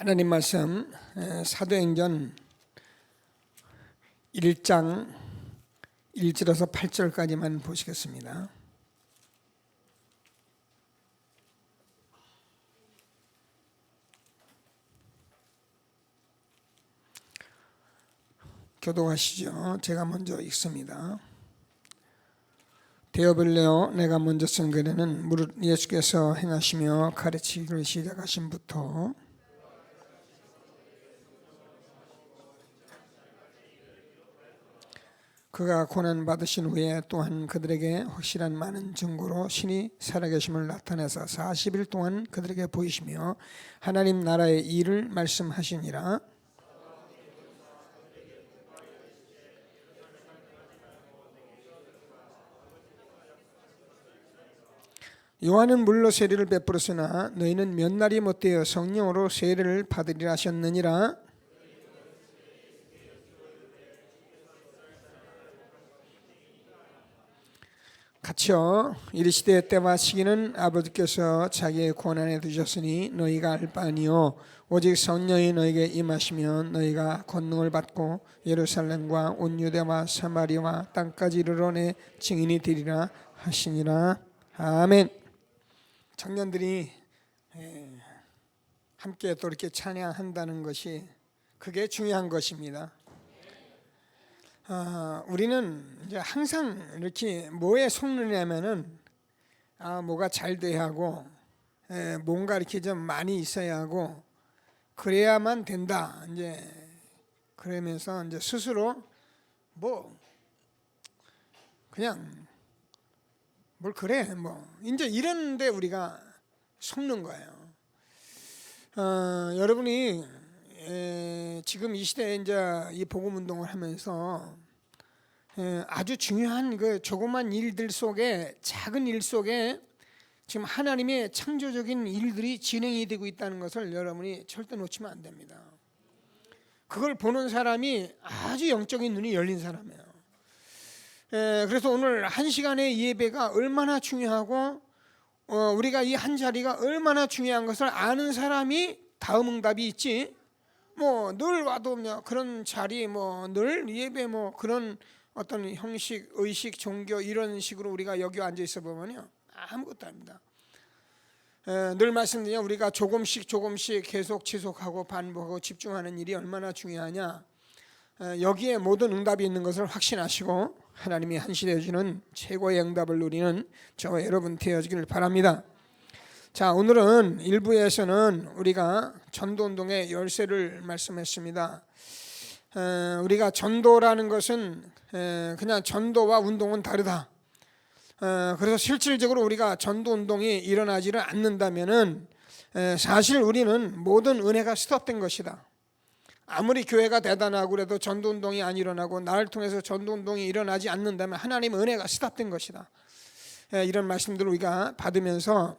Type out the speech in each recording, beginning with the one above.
하나님 말씀 사도행전 1장 1절에서 8절까지만 보시겠습니다. 교독하시죠. 제가 먼저 읽습니다. 데어빌레어 내가 먼저 쓴 글에는 무릇 예수께서 행하시며 가르치기를 시작하신부터 그가 고난 받으신 후에 또한 그들에게 확실한 많은 증거로 신이 살아계심을 나타내서 40일 동안 그들에게 보이시며 하나님 나라의 일을 말씀하시니라. 요한은 물로 세례를 베풀었으나 너희는 몇 날이 못되어 성령으로 세례를 받으리라 하셨느니라. 같이요. 이르시되 때와 시기는 아버지께서 자기의 권한에 두셨으니 너희가 알 바 아니요 오직 성령이 너희에게 임하시면 너희가 권능을 받고 예루살렘과 온 유대와 사마리아와 땅까지 이르러 내 증인이 되리라 하시니라. 아멘. 청년들이 함께 또 이렇게 찬양한다는 것이 그게 중요한 것입니다. 우리는 이제 항상 이렇게 뭐에 속느냐면은 뭐가 잘 돼야 하고 뭔가 이렇게 좀 많이 있어야 하고 그래야만 된다. 이제 그러면서 이제 스스로 뭐 그냥 뭘 그래 뭐 이제 이런데 우리가 속는 거예요. 여러분이 지금 이 시대에 이제 이 복음 운동을 하면서 아주 중요한 그 조그만 일들 속에 작은 일 속에 지금 하나님의 창조적인 일들이 진행이 되고 있다는 것을 여러분이 절대 놓치면 안 됩니다. 그걸 보는 사람이 아주 영적인 눈이 열린 사람이에요. 그래서 오늘 한 시간의 예배가 얼마나 중요하고 우리가 이 한 자리가 얼마나 중요한 것을 아는 사람이 다음 응답이 있지. 뭐 늘 와도 그런 자리 뭐 늘 예배 뭐 그런 어떤 형식, 의식, 종교 이런 식으로 우리가 여기 앉아 있어 보면요 아무것도 아닙니다. 늘 말씀드리냐 우리가 조금씩 계속 지속하고 반복하고 집중하는 일이 얼마나 중요하냐. 여기에 모든 응답이 있는 것을 확신하시고 하나님이 한시대에 주는 최고의 응답을 누리는 저와 여러분 되어지기를 바랍니다. 자, 오늘은 1부에서는 우리가 전도운동의 열쇠를 말씀했습니다. 우리가 전도라는 것은 그냥 전도와 운동은 다르다. 그래서 실질적으로 우리가 전도운동이 일어나지를 않는다면은 사실 우리는 모든 은혜가 스톱된 것이다. 아무리 교회가 대단하고 그래도 전도운동이 안 일어나고 나를 통해서 전도운동이 일어나지 않는다면 하나님 은혜가 스톱된 것이다. 이런 말씀들을 우리가 받으면서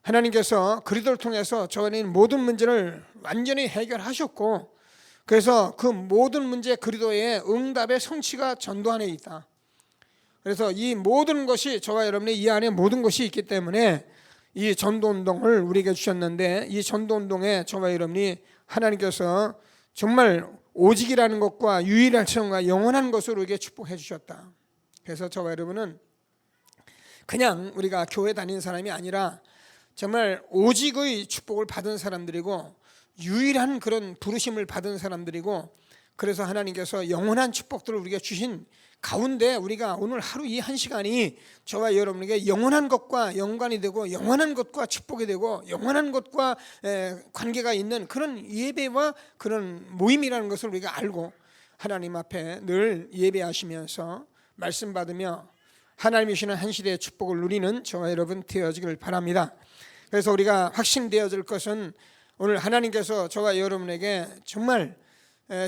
하나님께서 그리스도를 통해서 저는 모든 문제를 완전히 해결하셨고 그래서 그 모든 문제 그리스도의 응답의 성취가 전도 안에 있다. 그래서 이 모든 것이 저와 여러분의 이 안에 모든 것이 있기 때문에 이 전도운동을 우리에게 주셨는데 이 전도운동에 저와 여러분이 하나님께서 정말 오직이라는 것과 유일한 것과 영원한 것으로 우리에게 축복해 주셨다. 그래서 저와 여러분은 그냥 우리가 교회 다니는 사람이 아니라 정말 오직의 축복을 받은 사람들이고 유일한 그런 부르심을 받은 사람들이고 그래서 하나님께서 영원한 축복들을 우리에게 주신 가운데 우리가 오늘 하루 이 한 시간이 저와 여러분에게 영원한 것과 연관이 되고 영원한 것과 축복이 되고 영원한 것과 관계가 있는 그런 예배와 그런 모임이라는 것을 우리가 알고 하나님 앞에 늘 예배하시면서 말씀 받으며 하나님이 주시는 한 시대의 축복을 누리는 저와 여러분 되어지길 바랍니다. 그래서 우리가 확신되어질 것은 오늘 하나님께서 저와 여러분에게 정말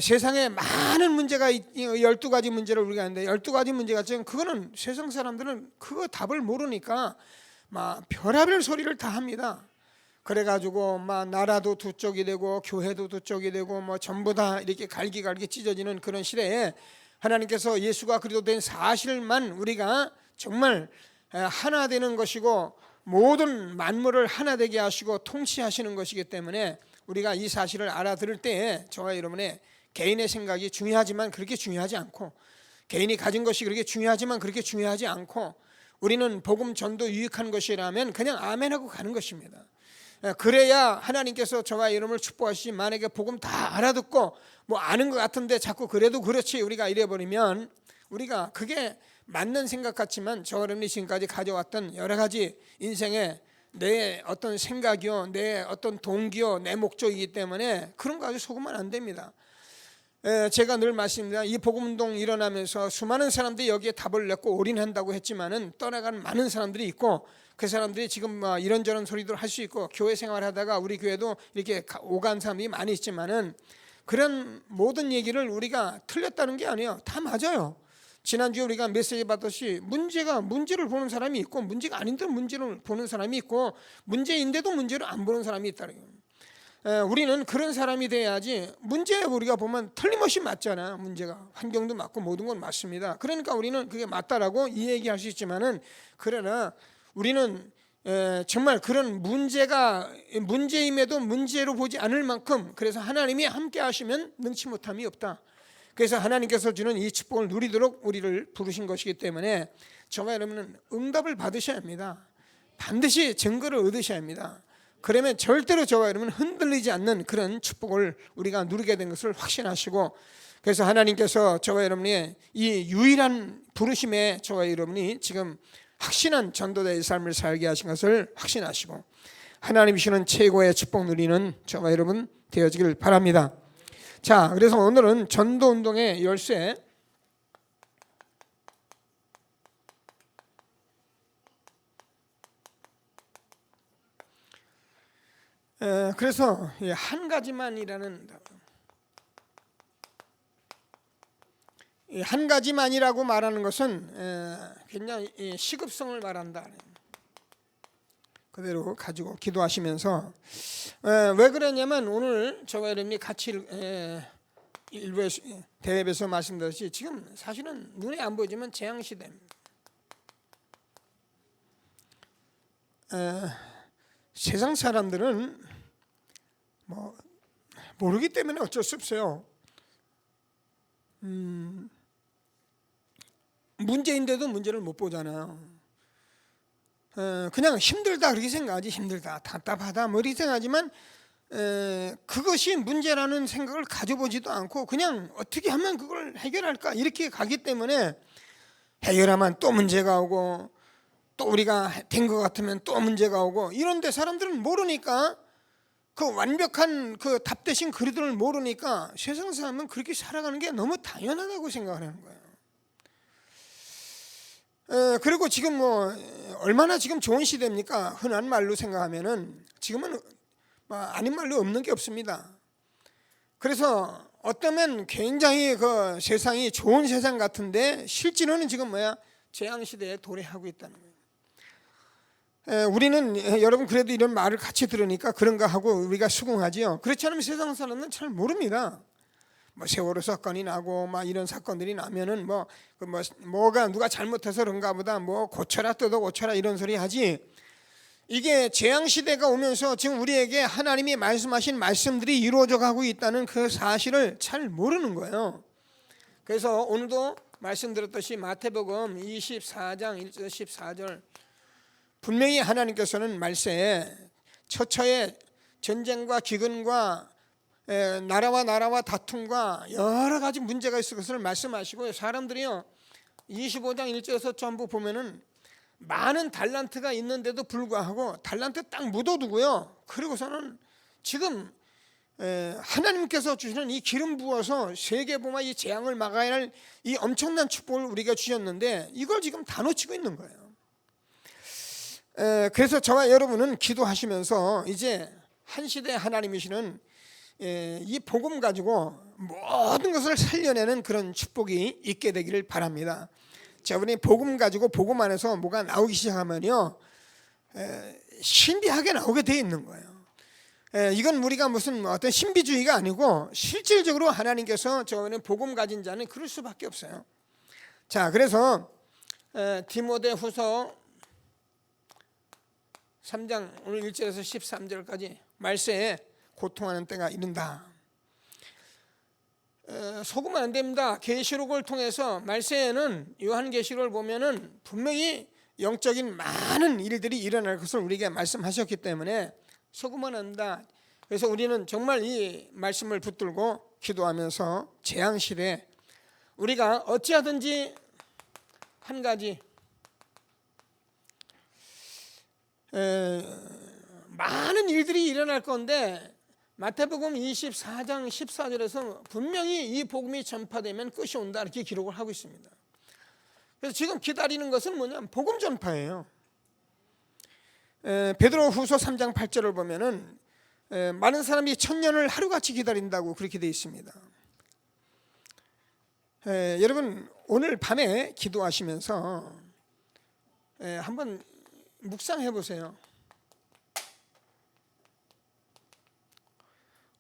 세상에 많은 문제가 12가지 문제를 우리가 하는데 12가지 문제가 지금 그거는 세상 사람들은 그거 답을 모르니까 막 별의별 소리를 다 합니다. 그래가지고 막 나라도 두 쪽이 되고 교회도 두 쪽이 되고 뭐 전부 다 이렇게 갈기갈기 찢어지는 그런 시대에 하나님께서 예수가 그리스도 된 사실만 우리가 정말 하나 되는 것이고 모든 만물을 하나 되게 하시고 통치하시는 것이기 때문에 우리가 이 사실을 알아들을 때 저와 여러분의 개인의 생각이 중요하지만 그렇게 중요하지 않고, 개인이 가진 것이 그렇게 중요하지만 그렇게 중요하지 않고, 우리는 복음 전도 유익한 것이라면 그냥 아멘하고 가는 것입니다. 그래야 하나님께서 저와 여러분을 축복하시지, 만약에 복음 다 알아듣고 뭐 아는 것 같은데 자꾸 그래도 그렇지 우리가 이래버리면, 우리가 그게 맞는 생각 같지만 저와 여러분이 지금까지 가져왔던 여러 가지 인생의 내 어떤 생각이요, 내 어떤 동기요, 내 목적이기 때문에 그런 거 가지고 속으면 안 됩니다. 제가 늘 말씀드립니다. 이 복음운동 일어나면서 수많은 사람들이 여기에 답을 냈고 올인한다고 했지만은 떠나간 많은 사람들이 있고, 그 사람들이 지금 이런저런 소리도 할 수 있고, 교회 생활하다가 우리 교회도 이렇게 오간 사람이 많이 있지만은, 그런 모든 얘기를 우리가 틀렸다는 게 아니에요. 다 맞아요. 지난주에 우리가 메시지 받았듯이 문제를 보는 사람이 있고, 문제가 아닌데 문제를 보는 사람이 있고, 문제인데도 문제를 안 보는 사람이 있다는 거예요. 우리는 그런 사람이 돼야지. 문제 우리가 보면 틀림없이 맞잖아. 문제가 환경도 맞고 모든 건 맞습니다. 그러니까 우리는 그게 맞다라고 이 얘기할 수 있지만은, 그러나 우리는 정말 그런 문제가 문제임에도 문제로 보지 않을 만큼, 그래서 하나님이 함께 하시면 능치 못함이 없다. 그래서 하나님께서 주는 이 축복을 누리도록 우리를 부르신 것이기 때문에 저와 여러분은 응답을 받으셔야 합니다. 반드시 증거를 얻으셔야 합니다. 그러면 절대로 저와 여러분은 흔들리지 않는 그런 축복을 우리가 누리게 된 것을 확신하시고, 그래서 하나님께서 저와 여러분의 이 유일한 부르심에 저와 여러분이 지금 확신한 전도자의 삶을 살게 하신 것을 확신하시고, 하나님 주시는 최고의 축복 누리는 저와 여러분 되어지길 바랍니다. 자, 그래서 오늘은 전도운동의 열쇠, 그래서 한 가지만이라는, 한 가지만이라고 말하는 것은 굉장히 시급성을 말한다. 그대로 가지고 기도하시면서, 왜 그러냐면 오늘 저와 여러분이 같이 일부에 대회에서 말씀드렸듯이 지금 사실은 눈에 안 보이지만 재앙시대입니다. 세상 사람들은 뭐 모르기 때문에 어쩔 수 없어요. 문제인데도 문제를 못 보잖아요. 그냥 힘들다 그렇게 생각하지, 힘들다, 답답하다 뭐 이렇게 생각하지만, 그것이 문제라는 생각을 가져보지도 않고 그냥 어떻게 하면 그걸 해결할까 이렇게 가기 때문에, 해결하면 또 문제가 오고, 또 우리가 된 것 같으면 또 문제가 오고, 이런데 사람들은 모르니까, 그 완벽한 그 답 대신 그리들을 모르니까 세상 사람은 그렇게 살아가는 게 너무 당연하다고 생각하는 거예요. 그리고 지금 뭐 얼마나 지금 좋은 시대입니까? 흔한 말로 생각하면은 지금은 아닌 말로 없는 게 없습니다. 그래서 어쩌면 굉장히 그 세상이 좋은 세상 같은데 실제로는 지금 재앙 시대에 도래하고 있다는 거예요. 우리는 여러분 그래도 이런 말을 같이 들으니까 그런가 하고 우리가 수긍하지요. 그렇지 않으면 세상 사람은 잘 모릅니다. 뭐 세월호 사건이 나고 막 이런 사건들이 나면은 뭐가 누가 잘못해서 그런가 보다, 뭐 고쳐라 뜯어 고쳐라 이런 소리 하지. 이게 재앙 시대가 오면서 지금 우리에게 하나님이 말씀하신 말씀들이 이루어져 가고 있다는 그 사실을 잘 모르는 거예요. 그래서 오늘도 말씀드렸듯이 마태복음 24장 1절 14절, 분명히 하나님께서는 말세에 처처에 전쟁과 기근과 나라와 다툼과 여러 가지 문제가 있을 것을 말씀하시고, 사람들이요 25장 1절에서 전부 보면은 많은 달란트가 있는데도 불구하고 달란트 딱 묻어두고요, 그리고서는 지금 하나님께서 주시는 이 기름 부어서 세계보마 이 재앙을 막아야 할 이 엄청난 축복을 우리가 주셨는데 이걸 지금 다 놓치고 있는 거예요. 그래서 저와 여러분은 기도하시면서 이제 한 시대 하나님이시는 이 복음 가지고 모든 것을 살려내는 그런 축복이 있게 되기를 바랍니다. 자, 우리 복음 가지고 복음 안에서 뭐가 나오기 시작하면요, 신비하게 나오게 돼 있는 거예요. 이건 우리가 무슨 어떤 신비주의가 아니고 실질적으로 하나님께서 저는 복음 가진 자는 그럴 수밖에 없어요. 자, 그래서 디모데후서 3장 오늘 1절에서 13절까지 말세에 고통하는 때가 이른다. 속으면 안 됩니다. 계시록을 통해서 말세에는 요한계시록을 보면은 분명히 영적인 많은 일들이 일어날 것을 우리에게 말씀하셨기 때문에 속으면 안 된다. 그래서 우리는 정말 이 말씀을 붙들고 기도하면서 재앙실에 우리가 어찌하든지 한 가지 많은 일들이 일어날 건데 마태복음 24장 14절에서 분명히 이 복음이 전파되면 끝이 온다 이렇게 기록을 하고 있습니다. 그래서 지금 기다리는 것은 뭐냐면 복음 전파예요. 베드로후서 3장 8절을 보면은 많은 사람이 천년을 하루같이 기다린다고 그렇게 되어 있습니다. 여러분 오늘 밤에 기도하시면서 한번 묵상해 보세요.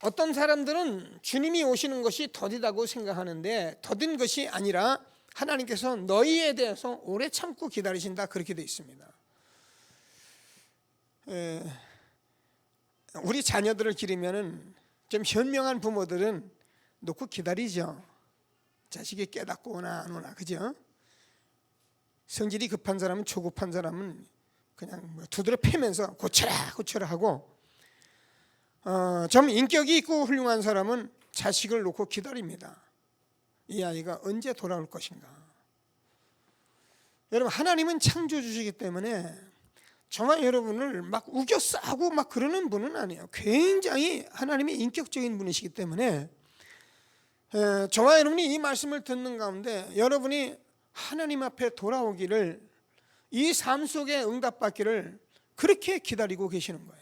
어떤 사람들은 주님이 오시는 것이 더디다고 생각하는데 더딘 것이 아니라 하나님께서 너희에 대해서 오래 참고 기다리신다 그렇게 되어 있습니다. 우리 자녀들을 기르면은 좀 현명한 부모들은 놓고 기다리죠. 자식이 깨닫고 오나 안 오나, 그죠? 성질이 급한 사람은, 초급한 사람은 그냥 두드려 패면서 고쳐라 하고, 좀 인격이 있고 훌륭한 사람은 자식을 놓고 기다립니다. 이 아이가 언제 돌아올 것인가. 여러분 하나님은 창조주시기 때문에 저와 여러분을 막 우겨 싸고 막 그러는 분은 아니에요. 굉장히 하나님이 인격적인 분이시기 때문에 저와 여러분이 이 말씀을 듣는 가운데 여러분이 하나님 앞에 돌아오기를, 이 삶 속에 응답받기를 그렇게 기다리고 계시는 거예요.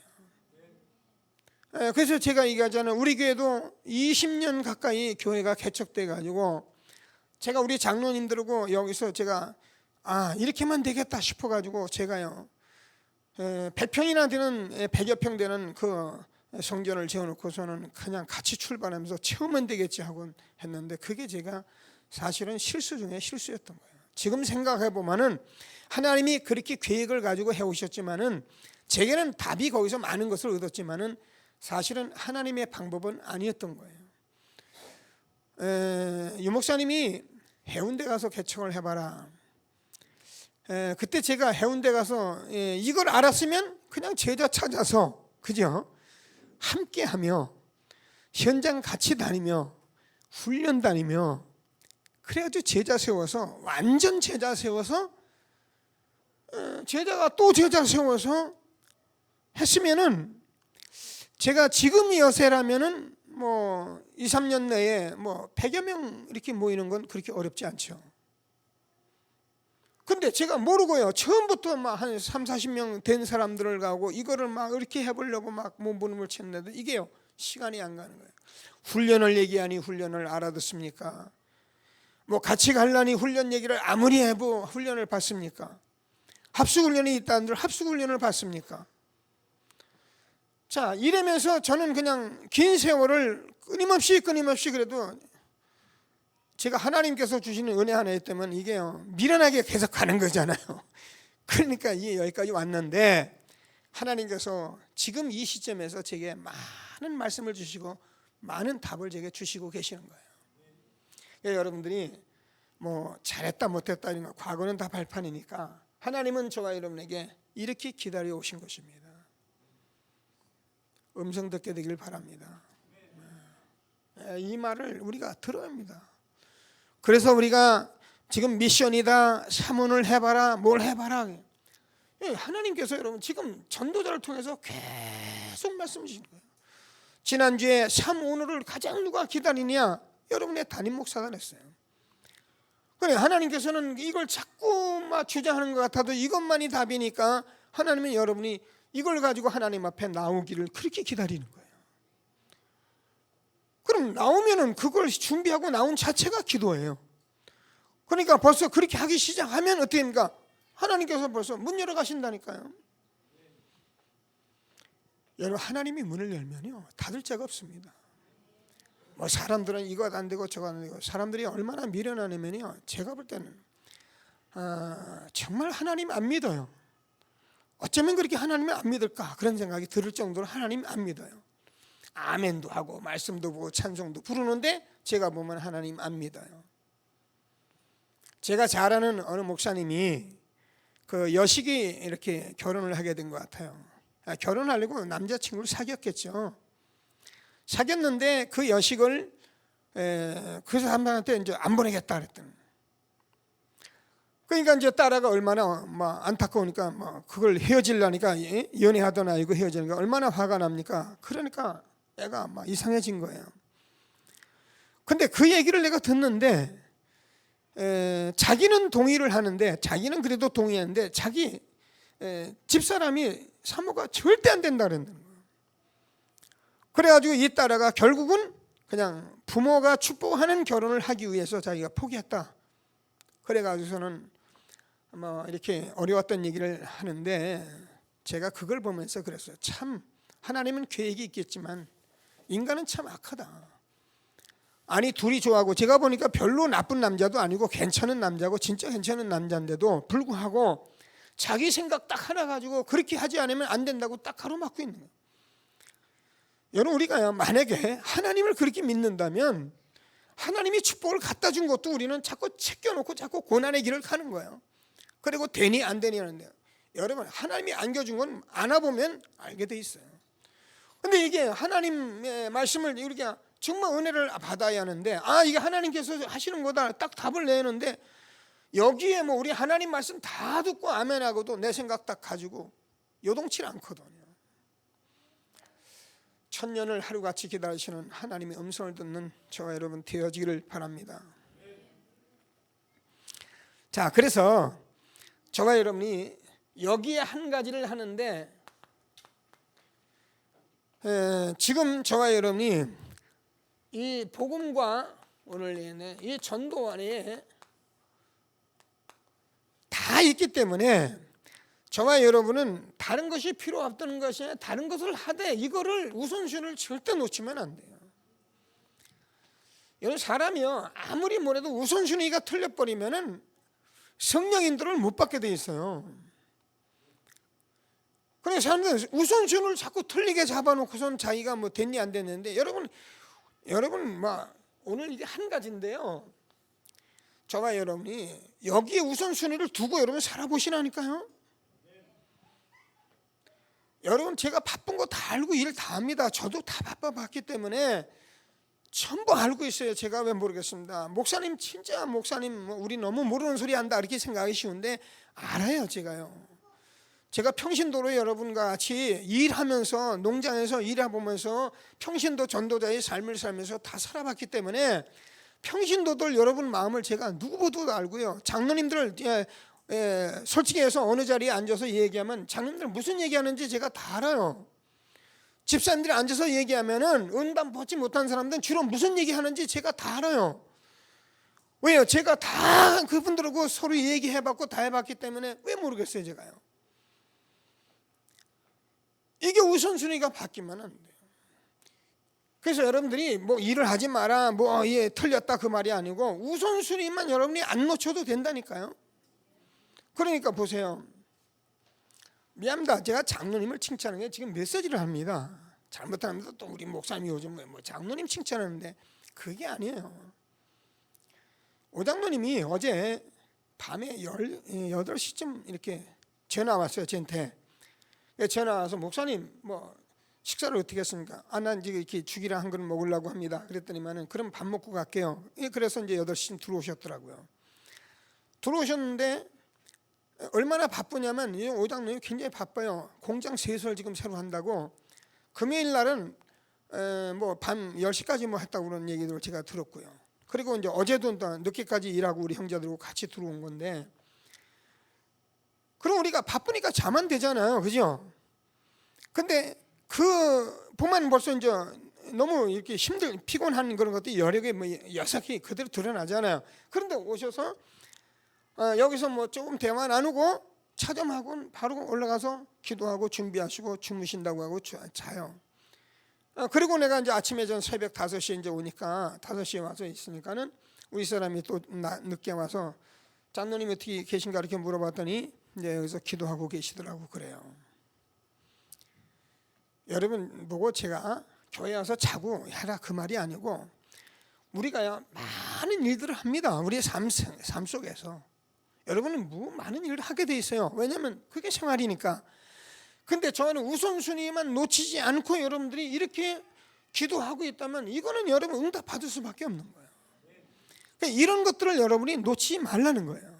그래서 제가 얘기하잖아요. 우리 교회도 20년 가까이 교회가 개척돼 가지고 제가 우리 장로님들하고 여기서 제가 이렇게만 되겠다 싶어 가지고 제가요 100평이나 되는 100여 평 되는 그 성전을 지어놓고서는 그냥 같이 출발하면서 채우면 되겠지 하고 했는데 그게 제가 사실은 실수 중에 실수였던 거예요. 지금 생각해 보면은 하나님이 그렇게 계획을 가지고 해오셨지만은 제게는 답이 거기서 많은 것을 얻었지만은 사실은 하나님의 방법은 아니었던 거예요. 유 목사님이 해운대 가서 개척을 해봐라. 그때 제가 해운대 가서 이걸 알았으면 그냥 제자 찾아서, 그죠? 함께하며 현장 같이 다니며 훈련 다니며 그래가지고 제자 세워서, 완전 제자 세워서 제자가 또 제자 세워서 했으면은 제가 지금 여세라면은 뭐 2, 3년 내에 뭐 100여 명 이렇게 모이는 건 그렇게 어렵지 않죠. 근데 제가 모르고요. 처음부터 막 한 3, 40명 된 사람들을 가고 이거를 막 이렇게 해보려고 막 몸부림을 쳤는데 이게요, 시간이 안 가는 거예요. 훈련을 얘기하니 훈련을 알아듣습니까? 뭐 같이 가려니 훈련 얘기를 아무리 해도 훈련을 받습니까? 합숙훈련이 있다는들 합숙훈련을 받습니까? 자, 이러면서 저는 그냥 긴 세월을 끊임없이 그래도 제가 하나님께서 주시는 은혜 하나에 때문에 이게요 미련하게 계속 가는 거잖아요. 그러니까 이게 여기까지 왔는데 하나님께서 지금 이 시점에서 제게 많은 말씀을 주시고 많은 답을 제게 주시고 계시는 거예요. 그러니까 여러분들이 뭐 잘했다 못했다 이런 거 과거는 다 발판이니까 하나님은 저와 여러분에게 이렇게 기다려 오신 것입니다. 음성 듣게 되길 바랍니다. 이 말을 우리가 들어야 합니다. 그래서 우리가 지금 미션이다, 사문을 해봐라, 뭘 해봐라. 하나님께서 여러분 지금 전도자를 통해서 계속 말씀 주시는 거예요. 지난주에 참 오늘을 가장 누가 기다리냐? 여러분의 담임 목사가 냈어요. 그래, 하나님께서는 이걸 자꾸 막 주장하는 것 같아도 이것만이 답이니까 하나님은 여러분이 이걸 가지고 하나님 앞에 나오기를 그렇게 기다리는 거예요. 그럼 나오면은 그걸 준비하고 나온 자체가 기도예요. 그러니까 벌써 그렇게 하기 시작하면 어떻게 됩니까? 하나님께서 벌써 문 열어 가신다니까요. 여러분 하나님이 문을 열면요 닫을 자가 없습니다. 뭐 사람들은 이거 안 되고 저거 안 되고, 사람들이 얼마나 미련하냐면요 제가 볼 때는 정말 하나님 안 믿어요. 어쩌면 그렇게 하나님을 안 믿을까 그런 생각이 들을 정도로 하나님 안 믿어요. 아멘도 하고 말씀도 보고 찬송도 부르는데 제가 보면 하나님 안 믿어요. 제가 잘 아는 어느 목사님이 그 여식이 이렇게 결혼을 하게 된 것 같아요. 결혼하려고 남자친구를 사귀었겠죠. 사귀었는데 그 여식을 그 사람한테 이제 안 보내겠다 그랬더니, 그러니까 이제 딸아가 얼마나 막 안타까우니까 막 그걸 헤어지려니까, 연애하던 아이고 헤어지니까 얼마나 화가 납니까? 그러니까 애가 막 이상해진 거예요. 근데 그 얘기를 내가 듣는데, 자기는 동의를 하는데, 자기는 그래도 동의하는데 자기 집사람이 사모가 절대 안 된다 그랬는 거예요. 그래가지고 이 딸아가 결국은 그냥 부모가 축복하는 결혼을 하기 위해서 자기가 포기했다. 그래가지고서는 뭐 이렇게 어려웠던 얘기를 하는데, 제가 그걸 보면서 그랬어요. 참 하나님은 계획이 있겠지만 인간은 참 악하다. 아니 둘이 좋아하고, 제가 보니까 별로 나쁜 남자도 아니고 괜찮은 남자고 진짜 괜찮은 남자인데도 불구하고 자기 생각 딱 하나 가지고 그렇게 하지 않으면 안 된다고 딱 가로막고 있는 거예요. 여러분, 우리가 만약에 하나님을 그렇게 믿는다면 하나님이 축복을 갖다 준 것도 우리는 자꾸 챙겨놓고 자꾸 고난의 길을 가는 거예요. 그리고 되니 안 되니 하는데, 여러분 하나님이 안겨준 건 안아보면 알게 돼 있어요. 근데 이게 하나님의 말씀을 우리가 정말 은혜를 받아야 하는데, 이게 하나님께서 하시는 거다 딱 답을 내는데, 여기에 뭐 우리 하나님 말씀 다 듣고 아멘하고도 내 생각 딱 가지고 요동치 않거든요. 천년을 하루같이 기다리시는 하나님의 음성을 듣는 저와 여러분 되어지기를 바랍니다. 자, 그래서 저와 여러분이 여기에 한 가지를 하는데, 지금 저와 여러분이 이 복음과 오늘 내내 이 전도 안에 다 있기 때문에 저와 여러분은 다른 것이 필요 없다는 것이 아니라 다른 것을 하되 이거를 우선순위를 절대 놓치면 안 돼요. 여러분, 사람이요 아무리 뭐래도 우선순위가 틀려버리면은 성령인들을 못 받게 돼 있어요. 그래서 사람들은 우선순위를 자꾸 틀리게 잡아놓고선 자기가 뭐 됐니 안 됐는데, 여러분 막 오늘 이게 한 가지인데요. 저와 여러분이 여기에 우선순위를 두고 여러분 살아보시라니까요. 여러분, 제가 바쁜 거 다 알고 일 다 합니다. 저도 다 바빠봤기 때문에 전부 알고 있어요. 제가 왜 모르겠습니다. 목사님 진짜 목사님 우리 너무 모르는 소리 한다 이렇게 생각하기 쉬운데 알아요. 제가 평신도로 여러분과 같이 일하면서 농장에서 일해보면서 평신도 전도자의 삶을 살면서 다 살아봤기 때문에 평신도들 여러분 마음을 제가 누구보다도 알고요. 장로님들 솔직히 해서 어느 자리에 앉아서 얘기하면 장로님들 무슨 얘기하는지 제가 다 알아요. 집사님들이 앉아서 얘기하면은 응답 받지 못한 사람들은 주로 무슨 얘기하는지 제가 다 알아요. 왜요? 제가 다 그분들하고 서로 얘기해봤고 다 해봤기 때문에 왜 모르겠어요, 제가요. 이게 우선순위가 바뀌면 안 돼요. 그래서 여러분들이 뭐 일을 하지 마라, 틀렸다 그 말이 아니고 우선순위만 여러분이 안 놓쳐도 된다니까요. 그러니까 보세요. 미안합니다. 제가 장로님을 칭찬하는 게 지금 메시지를 합니다. 잘못하면 또 우리 목사님이 요즘 뭐 장로님 칭찬하는데 그게 아니에요. 오장로님이 어제 밤에 8시쯤 이렇게 전화 왔어요. 저한테. 전화 와서 목사님 뭐 식사를 어떻게 했습니까? 난 이제 이렇게 죽이랑 한 그릇 먹으려고 합니다. 그랬더니만은 그럼 밥 먹고 갈게요. 그래서 이제 8시쯤 들어오셨더라고요. 들어오셨는데 얼마나 바쁘냐면 이 오장로님이 굉장히 바빠요. 공장 세수를 지금 새로 한다고. 금요일 날은 뭐 밤 10시까지 뭐 했다고 그런 얘기를 제가 들었고요. 그리고 이제 어제도 늦게까지 일하고 우리 형제들하고 같이 들어온 건데, 그럼 우리가 바쁘니까 자면 되잖아요, 그죠? 근데 그 보면 벌써 이제 너무 이렇게 피곤한 그런 것들이 여력에 뭐 여삭이 그대로 드러나잖아요. 그런데 오셔서 여기서 뭐 조금 대화 나누고 차점하고 바로 올라가서 기도하고 준비하시고 주무신다고 하고 자요. 그리고 내가 이제 아침에 전 새벽 5시에 이제 오니까 5시에 와서 있으니까는 우리 사람이 또 늦게 와서 장로님 어떻게 계신가 이렇게 물어봤더니 이제 여기서 기도하고 계시더라고. 그래요. 여러분 보고 제가 교회 와서 자고 해라 그 말이 아니고 우리가 많은 일들을 합니다. 우리의 삶 속에서 여러분은 많은 일을 하게 돼 있어요. 왜냐하면 그게 생활이니까. 근데 저는 우선순위만 놓치지 않고 여러분들이 이렇게 기도하고 있다면 이거는 여러분 응답 받을 수밖에 없는 거예요. 그러니까 이런 것들을 여러분이 놓치지 말라는 거예요.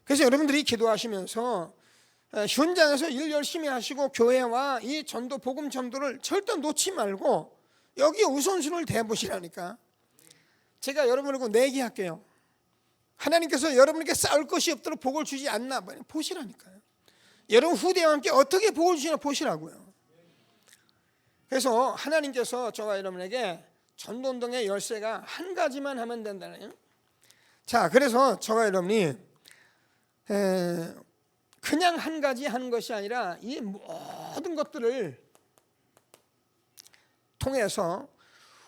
그래서 여러분들이 기도하시면서 현장에서 일 열심히 하시고 교회와 이 전도 복음 전도를 절대 놓지 말고 여기에 우선순위를 대보시라니까. 제가 여러분하고 내기할게요. 하나님께서 여러분에게 쌓을 것이 없도록 복을 주지 않나 보시라니까요. 여러분 후대와 함께 어떻게 복을 주시나 보시라고요. 그래서 하나님께서 저와 여러분에게 전도운동의 열쇠가 한 가지만 하면 된다는. 자, 그래서 저와 여러분이 그냥 한 가지 하는 것이 아니라 이 모든 것들을 통해서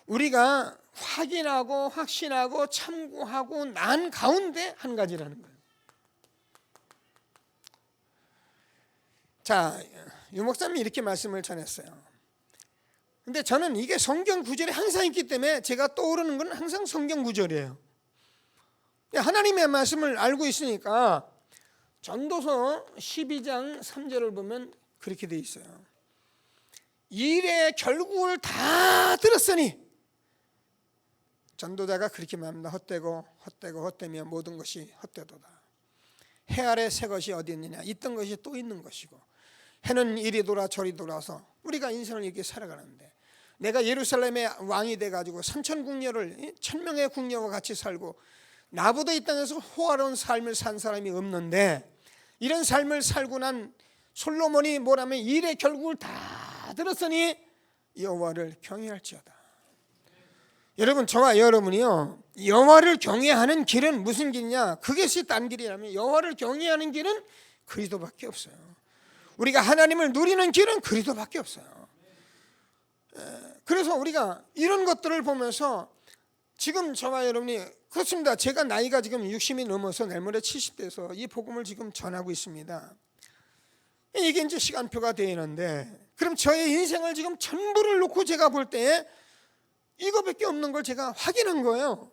우리가 확인하고 확신하고 참고하고 난 가운데 한 가지라는 거예요. 자, 유 목사님이 이렇게 말씀을 전했어요. 근데 저는 이게 성경 구절이 항상 있기 때문에 제가 떠오르는 건 항상 성경 구절이에요. 하나님의 말씀을 알고 있으니까 전도서 12장 3절을 보면 그렇게 돼 있어요. 일의 결국을 다 들었으니, 전도자가 그렇게 말합니다. 헛되며 모든 것이 헛되도다. 해 아래 새 것이 어디 있느냐. 있던 것이 또 있는 것이고, 해는 이리 돌아 저리 돌아서 우리가 인생을 이렇게 살아가는데, 내가 예루살렘의 왕이 돼가지고 3,000국녀를 1,000명의 국녀와 같이 살고 나보다 이 땅에서 호화로운 삶을 산 사람이 없는데, 이런 삶을 살고 난 솔로몬이 뭐라면 일의 결국을 다 들었으니 여호와를 경외할지어다. 여러분, 저와 여러분이요, 여호와를 경외하는 길은 무슨 길이냐? 그것이 딴 길이라면 여호와를 경외하는 길은 그리스도밖에 없어요. 우리가 하나님을 누리는 길은 그리스도밖에 없어요. 그래서 우리가 이런 것들을 보면서 지금 저와 여러분이, 그렇습니다. 제가 나이가 지금 60이 넘어서 내일 모레 70대에서 이 복음을 지금 전하고 있습니다. 이게 이제 시간표가 되어 있는데, 그럼 저의 인생을 지금 전부를 놓고 제가 볼 때에 이거밖에 없는 걸 제가 확인한 거예요.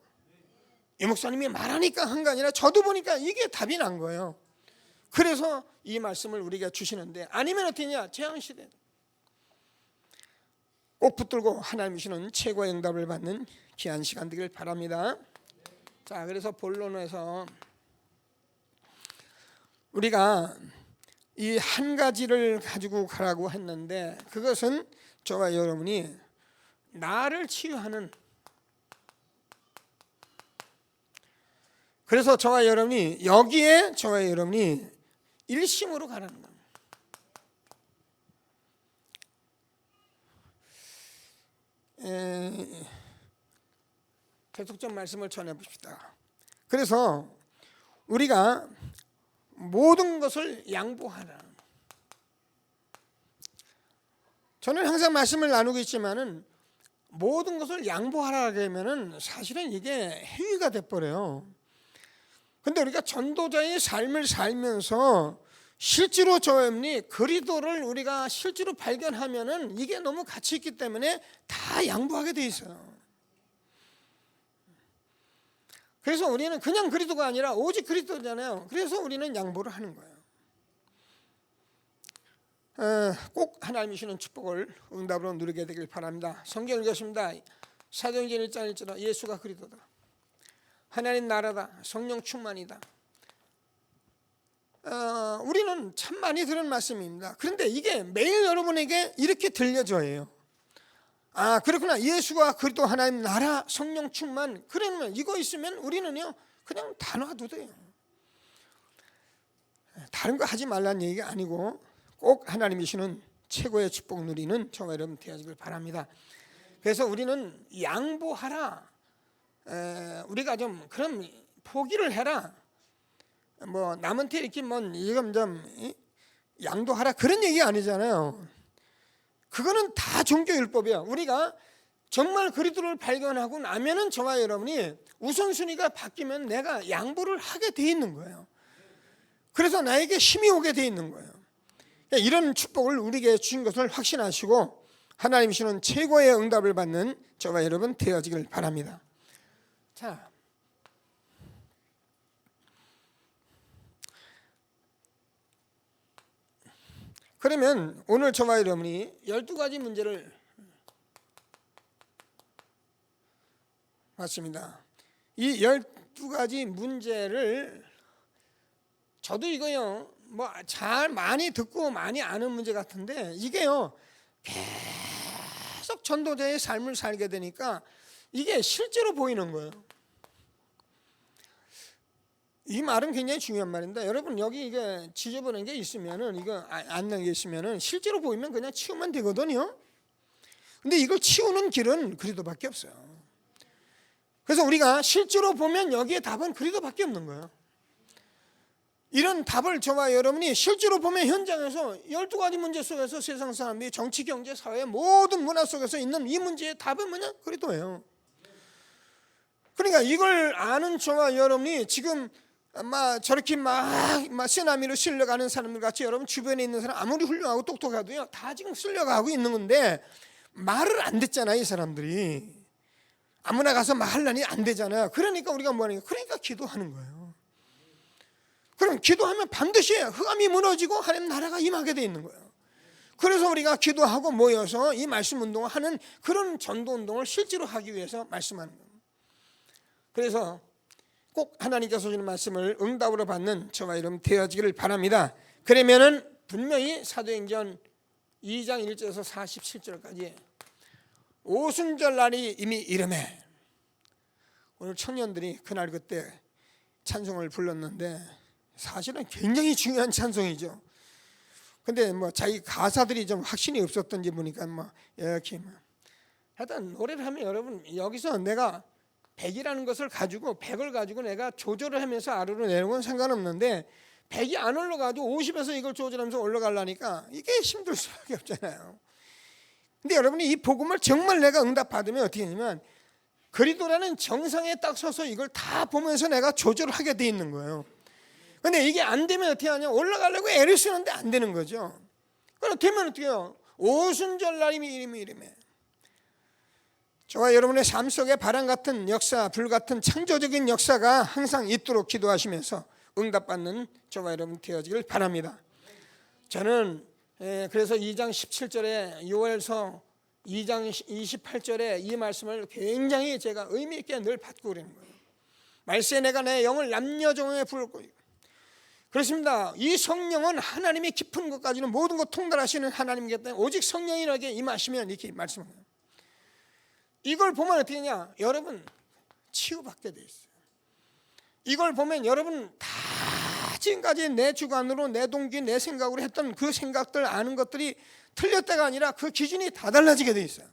이 목사님이 말하니까 한 게 아니라 저도 보니까 이게 답이 난 거예요. 그래서 이 말씀을 우리가 주시는데, 아니면 어떠냐? 재앙시대 꼭 붙들고 하나님이 주시는 최고의 응답을 받는 귀한 시간 되길 바랍니다. 자, 그래서 본론에서 우리가 이 한 가지를 가지고 가라고 했는데, 그것은 저와 여러분이 나를 치유하는, 그래서 저와 여러분이 여기에 저와 여러분이 일심으로 가라는 겁니다. 계속 좀 말씀을 전해봅시다. 그래서 우리가 모든 것을 양보하라. 저는 항상 말씀을 나누고 있지만은 모든 것을 양보하라 그러면은 사실은 이게 행위가 돼버려요. 근데 우리가 전도자의 삶을 살면서 실제로 저희는 그리스도를 우리가 실제로 발견하면은 이게 너무 가치 있기 때문에 다 양보하게 돼 있어요. 그래서 우리는 그냥 그리스도가 아니라 오직 그리스도잖아요. 그래서 우리는 양보를 하는 거예요. 꼭 하나님이 주시는 축복을 응답으로 누리게 되길 바랍니다. 성경 읽었습니다. 사도행전 1장 1절에 예수가 그리스도다. 하나님 나라다. 성령 충만이다. 우리는 참 많이 들은 말씀입니다. 그런데 이게 매일 여러분에게 이렇게 들려져요. 아, 그렇구나. 예수가 그리스도 하나님 나라 성령 충만. 그러면 이거 있으면 우리는요 그냥 다 놔도 돼요. 다른 거 하지 말라는 얘기가 아니고 꼭 하나님이 주시는 최고의 축복 누리는 저와 여러분 되어지길 바랍니다. 그래서 우리는 양보하라. 우리가 좀 그럼 포기를 해라. 뭐 남한테 이렇게 뭐 이건 좀 양도하라 그런 얘기 아니잖아요. 그거는 다 종교율법이야. 우리가 정말 그리스도를 발견하고 나면은 저와 여러분이 우선순위가 바뀌면 내가 양보를 하게 돼 있는 거예요. 그래서 나에게 힘이 오게 돼 있는 거예요. 이런 축복을 우리에게 주신 것을 확신하시고 하나님 주시는 최고의 응답을 받는 저와 여러분 되어지길 바랍니다. 자, 그러면 오늘 저와 여러분이 12가지 문제를 봤습니다. 이 12가지 문제를 저도 이거요 뭐 잘 많이 듣고 많이 아는 문제 같은데 이게요 계속 전도자의 삶을 살게 되니까 이게 실제로 보이는 거예요. 이 말은 굉장히 중요한 말인데 여러분 여기 이게 지저분한 게 있으면은 이거 안 난 게 있으면은 실제로 보이면 그냥 치우면 되거든요. 근데 이걸 치우는 길은 그리도밖에 없어요. 그래서 우리가 실제로 보면 여기에 답은 그리도밖에 없는 거예요. 이런 답을 저와 여러분이 실제로 보면 현장에서 12가지 문제 속에서 세상 사람들이 정치, 경제, 사회 모든 문화 속에서 있는 이 문제의 답은 뭐냐? 그리도예요. 그러니까 이걸 아는 저와 여러분이 지금 저렇게 막 쓰나미로 쓸려가는 사람들 같이 여러분 주변에 있는 사람 아무리 훌륭하고 똑똑하도요 다 지금 쓸려가고 있는 건데 말을 안 듣잖아요. 이 사람들이 아무나 가서 말하려니 안 되잖아요. 그러니까 우리가 뭐 하는 거예요? 그러니까 기도하는 거예요. 그럼 기도하면 반드시 흑암이 무너지고 하나님 나라가 임하게 돼 있는 거예요. 그래서 우리가 기도하고 모여서 이 말씀 운동을 하는 그런 전도 운동을 실제로 하기 위해서 말씀하는 거예요. 그래서 꼭 하나님께서 주시는 말씀을 응답으로 받는 저와 여러분 되어지기를 바랍니다. 그러면은 분명히 사도행전 2장 1절에서 47절까지 오순절 날이 이미 이르매 오늘 청년들이 그날 그때 찬송을 불렀는데 사실은 굉장히 중요한 찬송이죠. 근데 뭐 자기 가사들이 좀 확신이 없었던지 보니까 이렇게 하여튼 노래를 하면 여러분 여기서 내가 100이라는 것을 가지고 100을 가지고 내가 조절을 하면서 아래로 내려오는 건 상관없는데 100이 안 올라가도 50에서 이걸 조절하면서 올라가려니까 이게 힘들 수밖에 없잖아요. 근데 여러분이 이 복음을 정말 내가 응답받으면 어떻게 되냐면 그리도라는 정상에 딱 서서 이걸 다 보면서 내가 조절을 하게 돼 있는 거예요. 근데 이게 안 되면 어떻게 하냐? 올라가려고 애를 쓰는데 안 되는 거죠. 그럼 되면 어떻게 해요? 오순절 날이 이름에 저와 여러분의 삶 속에 바람 같은 역사, 불 같은 창조적인 역사가 항상 있도록 기도하시면서 응답받는 저와 여러분 되어지길 바랍니다. 저는 그래서 2장 17절에 요엘서 2장 28절에 이 말씀을 굉장히 제가 의미 있게 늘 받고 그러는 거예요. 말세 내가 내 영을 남녀종에 부을 거예요. 그렇습니다. 이 성령은 하나님의 깊은 것까지는 모든 것 통달하시는 하나님이기 때문에 오직 성령이라게 임하시면 이렇게 말씀합니다. 이걸 보면 어떻게 되냐? 여러분 치유받게 돼 있어요. 이걸 보면 여러분 다 지금까지 내 주관으로 내 동기 내 생각으로 했던 그 생각들 아는 것들이 틀렸다가 아니라 그 기준이 다 달라지게 돼 있어요.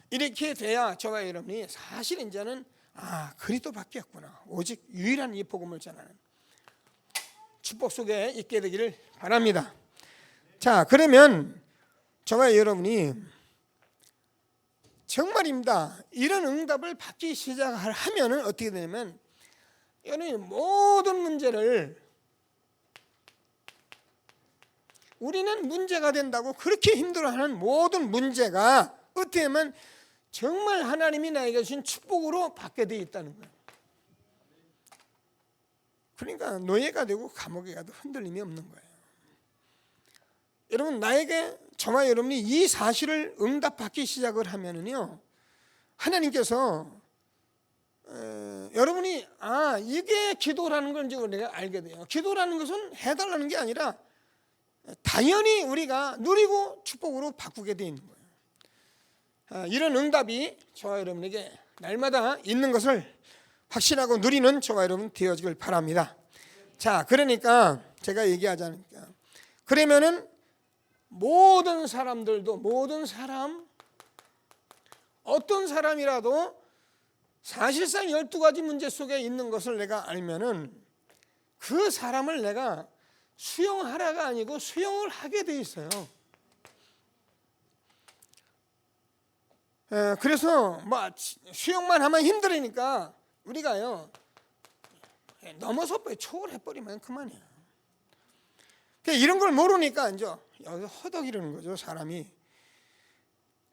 이렇게 돼야 저와 여러분이 사실 이제는 그리스도밖에 없구나. 오직 유일한 이 복음을 전하는 축복 속에 있게 되기를 바랍니다. 자, 그러면 저와 여러분이 정말입니다. 이런 응답을 받기 시작하면은 어떻게 되냐면 여러분 모든 문제를 우리는 문제가 된다고 그렇게 힘들어하는 모든 문제가 어떻게 하면 정말 하나님이 나에게 주신 축복으로 받게 되어 있다는 거예요. 그러니까 노예가 되고 감옥에 가도 흔들림이 없는 거예요. 여러분 나에게 저와 여러분이 이 사실을 응답받기 시작을 하면은요 하나님께서 여러분이 이게 기도라는 걸 이제 내가 알게 돼요. 기도라는 것은 해달라는 게 아니라 당연히 우리가 누리고 축복으로 바꾸게 돼 있는 거예요. 이런 응답이 저와 여러분에게 날마다 있는 것을 확신하고 누리는 저와 여러분 되어지길 바랍니다. 자, 그러니까 제가 얘기하자니까 그러면은 모든 사람들도 모든 사람 어떤 사람이라도 사실상 12가지 문제 속에 있는 것을 내가 알면은 그 사람을 내가 수용하라가 아니고 수용을 하게 돼 있어요. 그래서 수용만 하면 힘들으니까 우리가요 넘어서 초월해버리면 그만이에요. 이런 걸 모르니까 이제 여기서 허덕이려는 거죠. 사람이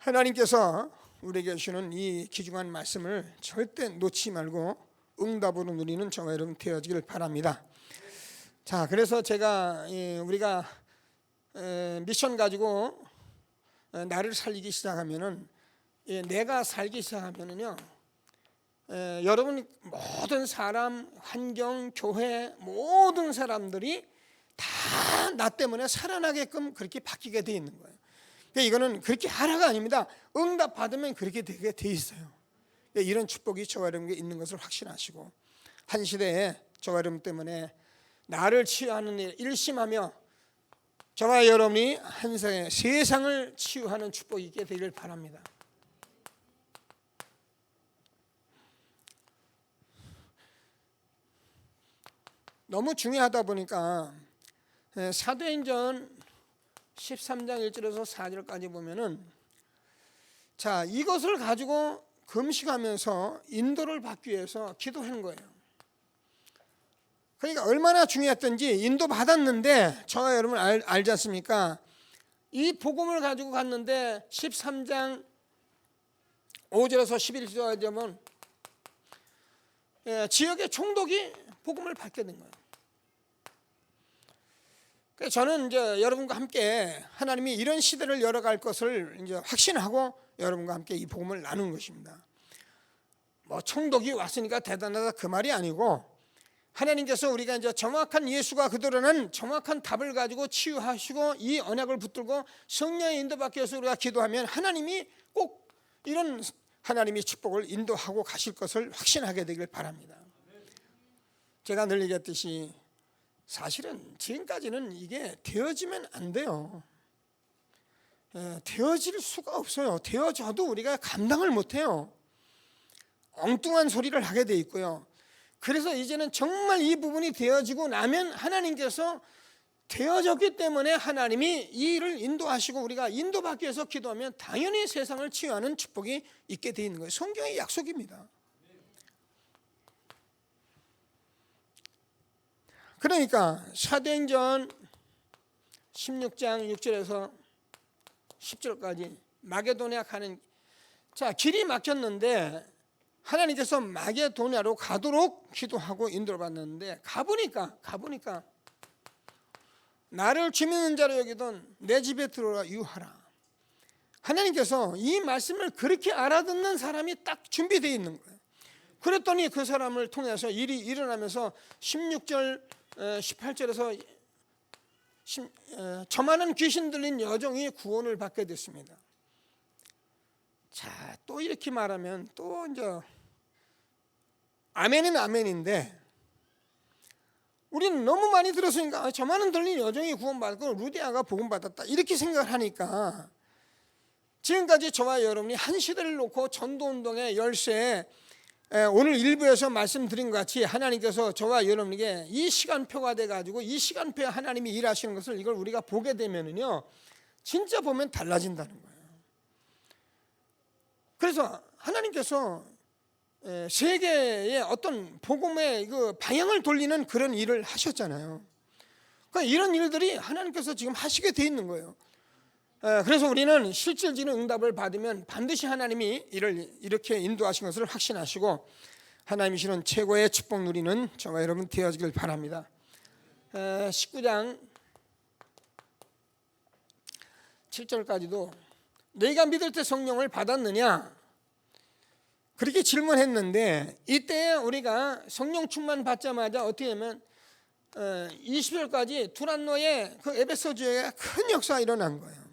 하나님께서 우리에게 주시는 이 귀중한 말씀을 절대 놓지 말고 응답으로 누리는 저와 여러분 되어지길 바랍니다. 자, 그래서 제가 우리가 미션 가지고 나를 살리기 시작하면은, 내가 살기 시작하면은요, 여러분 모든 사람, 환경, 교회 모든 사람들이 다 나 때문에 살아나게끔 그렇게 바뀌게 돼 있는 거예요. 그러니까 이거는 그렇게 하라가 아닙니다. 응답 받으면 그렇게 되게 돼 있어요. 이런 축복이 저와 여러분에게 있는 것을 확신하시고, 한 시대에 저와 여러분 때문에 나를 치유하는 일 일심하며 저와 여러분이 한 세상을 치유하는 축복이 있게 되기를 바랍니다. 너무 중요하다 보니까 사도행전 13장 1절에서 4절까지 보면은, 자, 이것을 가지고 금식하면서 인도를 받기 위해서 기도한 거예요. 그러니까 얼마나 중요했던지 인도 받았는데, 저와 여러분 알지 않습니까? 이 복음을 가지고 갔는데 13장 5절에서 11절까지 되면 지역의 총독이 복음을 받게 된 거예요. 그래서 저는 이제 여러분과 함께 하나님이 이런 시대를 열어갈 것을 이제 확신하고 여러분과 함께 이 복음을 나눈 것입니다. 뭐 총독이 왔으니까 대단하다 그 말이 아니고, 하나님께서 우리가 이제 정확한 예수가 그들은 정확한 답을 가지고 치유하시고 이 언약을 붙들고 성령의 인도받기 위해서 우리가 기도하면 하나님이 꼭 이런 하나님의 축복을 인도하고 가실 것을 확신하게 되길 바랍니다. 제가 늘 얘기했듯이 사실은 지금까지는 이게 되어지면 안 돼요. 되어질 수가 없어요. 되어져도 우리가 감당을 못해요. 엉뚱한 소리를 하게 돼 있고요. 그래서 이제는 정말 이 부분이 되어지고 나면 하나님께서 되어졌기 때문에 하나님이 이 일을 인도하시고 우리가 인도받기 위해서 기도하면 당연히 세상을 치유하는 축복이 있게 돼 있는 거예요. 성경의 약속입니다. 그러니까 사도행전 16장 6절에서 10절까지 마게도냐 가는, 자, 길이 막혔는데 하나님께서 마게도냐로 가도록 기도하고 인도를 받는데, 가보니까 나를 주 믿는 자로 여기던 내 집에 들어오라 유하라. 하나님께서 이 말씀을 그렇게 알아듣는 사람이 딱 준비되어 있는 거예요. 그랬더니 그 사람을 통해서 일이 일어나면서 16절 18절에서 저 많은 귀신 들린 여종이 구원을 받게 됐습니다. 자, 또 이렇게 말하면 또 이제 아멘은 아멘인데, 우리는 너무 많이 들었으니까 저 많은 들린 여종이 구원받고 루디아가 복음받았다 이렇게 생각을 하니까, 지금까지 저와 여러분이 한 시대를 놓고 전도운동의 열쇠에 오늘 일부에서 말씀드린 것 같이 하나님께서 저와 여러분에게 이 시간표가 돼가지고 이 시간표에 하나님이 일하시는 것을 이걸 우리가 보게 되면은요, 진짜 보면 달라진다는 거예요. 그래서 하나님께서 세계의 어떤 복음의 그 방향을 돌리는 그런 일을 하셨잖아요. 그러니까 이런 일들이 하나님께서 지금 하시게 돼 있는 거예요. 그래서 우리는 실질적인 응답을 받으면 반드시 하나님이 이를 이렇게 인도하신 것을 확신하시고 하나님이 주시는 최고의 축복 누리는 저와 여러분 되어지길 바랍니다. 19장 7절까지도 너희가 믿을 때 성령을 받았느냐 그렇게 질문했는데, 이때 우리가 성령 충만 받자마자 어떻게 하면 20절까지 두란노의 그 에베소 지역에 큰 역사가 일어난 거예요.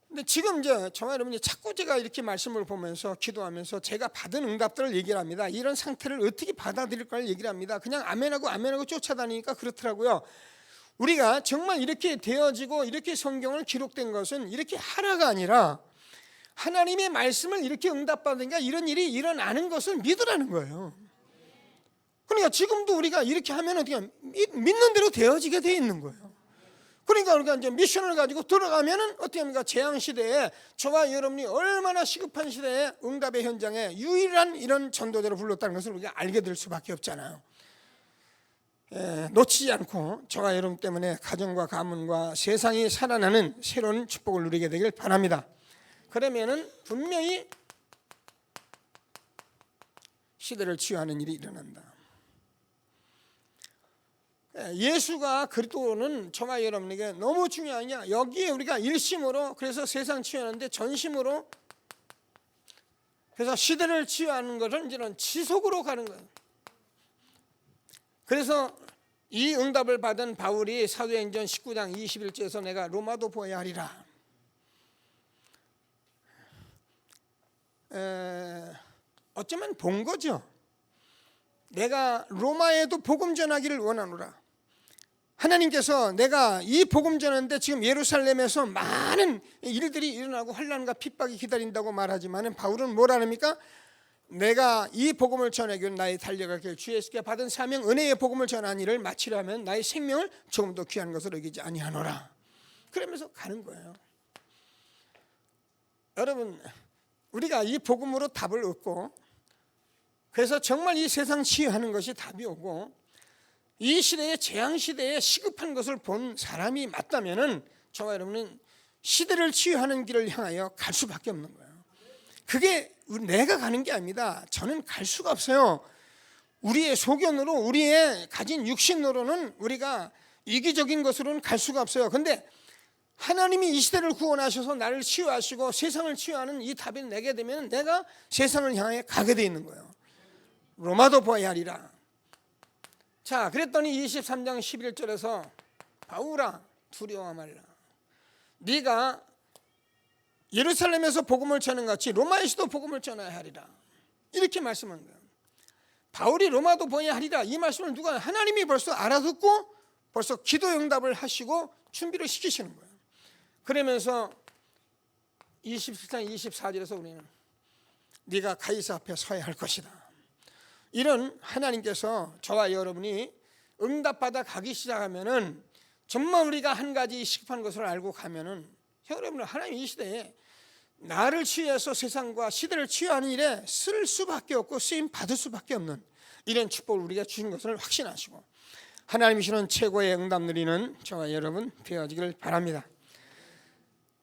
근데 지금 이제 저와 여러분이 자꾸 제가 이렇게 말씀을 보면서 기도하면서 제가 받은 응답들을 얘기를 합니다. 이런 상태를 어떻게 받아들일까를 얘기를 합니다. 그냥 아멘하고 쫓아다니니까 그렇더라고요. 우리가 정말 이렇게 되어지고 이렇게 성경을 기록된 것은 이렇게 하라가 아니라 하나님의 말씀을 이렇게 응답받으니까 이런 일이 일어나는 것을 믿으라는 거예요. 그러니까 지금도 우리가 이렇게 하면 어떻게 믿는 대로 되어지게 돼 있는 거예요. 그러니까 우리가 이제 미션을 가지고 들어가면은 어떻게 합니까? 재앙 시대에 저와 여러분이 얼마나 시급한 시대에 응답의 현장에 유일한 이런 전도자를 불렀다는 것을 우리가 알게 될 수밖에 없잖아요. 놓치지 않고 저와 여러분 때문에 가정과 가문과 세상이 살아나는 새로운 축복을 누리게 되길 바랍니다. 그러면은 분명히 시대를 치유하는 일이 일어난다. 예수가 그리스도는 저와 여러분에게 너무 중요하냐? 여기에 우리가 일심으로 그래서 세상 치유하는데 전심으로 그래서 시대를 치유하는 것은 이제는 지속으로 가는 거예요. 그래서 이 응답을 받은 바울이 사도행전 19장 21절에서 내가 로마도 보아야 하리라. 어쩌면 본 거죠. 내가 로마에도 복음 전하기를 원하노라. 하나님께서 내가 이 복음 전하는데 지금 예루살렘에서 많은 일들이 일어나고 환난과 핍박이 기다린다고 말하지만 바울은 뭐라 합니까? 내가 이 복음을 전하기 위해 나의 달려갈 길 주 예수께 받은 사명 은혜의 복음을 전하는 일을 마치려면 나의 생명을 조금 더 귀한 것으로 여기지 아니하노라. 그러면서 가는 거예요. 여러분, 우리가 이 복음으로 답을 얻고 그래서 정말 이 세상 치유하는 것이 답이 오고 이 시대의 재앙시대에 시급한 것을 본 사람이 맞다면은 저와 여러분은 시대를 치유하는 길을 향하여 갈 수밖에 없는 거예요. 그게 내가 가는 게 아닙니다. 저는 갈 수가 없어요. 우리의 소견으로 우리의 가진 육신으로는 우리가 이기적인 것으로는 갈 수가 없어요. 그런데 하나님이 이 시대를 구원하셔서 나를 치유하시고 세상을 치유하는 이 답이 내게 되면 내가 세상을 향해 가게 돼 있는 거예요. 로마도 보아야 하리라. 자, 그랬더니 23장 11절에서 바울아 두려워 말라. 네가 예루살렘에서 복음을 전하는 같이 로마에서도 복음을 전해야 하리라. 이렇게 말씀한 거예요. 바울이 로마도 보아야 하리라. 이 말씀을 누가 하나님이 벌써 알아듣고 벌써 기도 응답을 하시고 준비를 시키시는 거예요. 그러면서 27장 24절에서 우리는 네가 가이사 앞에 서야 할 것이다. 이런 하나님께서 저와 여러분이 응답받아 가기 시작하면은 정말 우리가 한 가지 시급한 것을 알고 가면은 여러분은 하나님 이 시대에 나를 치유해서 세상과 시대를 치유하는 일에 쓸 수밖에 없고 쓰임 받을 수밖에 없는 이런 축복을 우리가 주신 것을 확신하시고 하나님이 주시는 최고의 응답 누리는 저와 여러분 되어지길 바랍니다.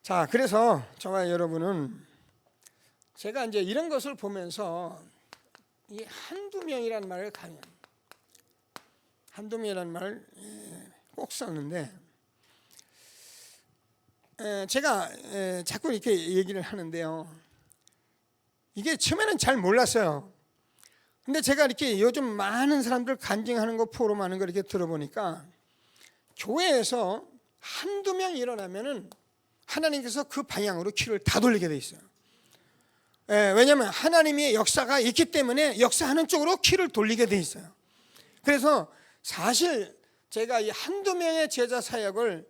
자, 그래서 저와 여러분은 제가 이제 이런 것을 보면서 이 한두 명이라는 말을 가면 한두 명이라는 말을 꼭 썼는데 제가 자꾸 이렇게 얘기를 하는데요. 이게 처음에는 잘 몰랐어요. 근데 제가 이렇게 요즘 많은 사람들 간증하는 거 포럼하는 거 이렇게 들어보니까 교회에서 한두 명 일어나면은 하나님께서 그 방향으로 키를 다 돌리게 돼 있어요. 왜냐하면 하나님의 역사가 있기 때문에 역사하는 쪽으로 키를 돌리게 돼 있어요. 그래서 사실 제가 이 한두 명의 제자 사역을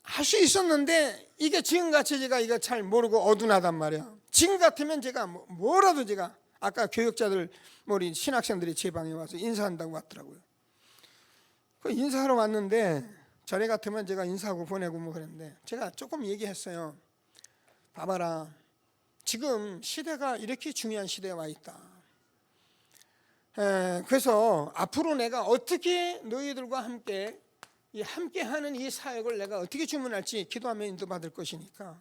할 수 있었는데 이게 지금같이 제가 이거 잘 모르고 어둔하단 말이에요. 지금 같으면 제가 뭐라도 제가 아까 교육자들 우리 신학생들이 제 방에 와서 인사한다고 왔더라고요. 그 인사하러 왔는데 전에 같으면 제가 인사하고 보내고 뭐 그랬는데 제가 조금 얘기했어요. 봐봐라. 지금 시대가 이렇게 중요한 시대에 와 있다. 그래서 앞으로 내가 어떻게 너희들과 함께 하는 이 사역을 내가 어떻게 주문할지 기도하면 인도받을 것이니까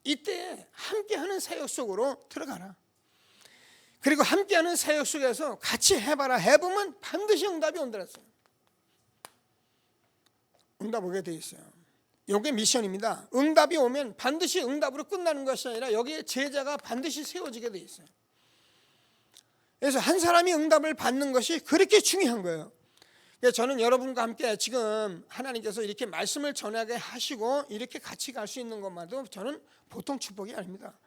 이때 함께하는 사역 속으로 들어가라. 그리고 함께하는 사역 속에서 같이 해봐라. 해보면 반드시 응답이 온다 했어요. 응답 오게 돼 있어요. 이게 미션입니다. 응답이 오면 반드시 응답으로 끝나는 것이 아니라 여기에 제자가 반드시 세워지게 돼 있어요. 그래서 한 사람이 응답을 받는 것이 그렇게 중요한 거예요. 저는 여러분과 함께 지금 하나님께서 이렇게 말씀을 전하게 하시고 이렇게 같이 갈 수 있는 것만도 저는 보통 축복이 아닙니다.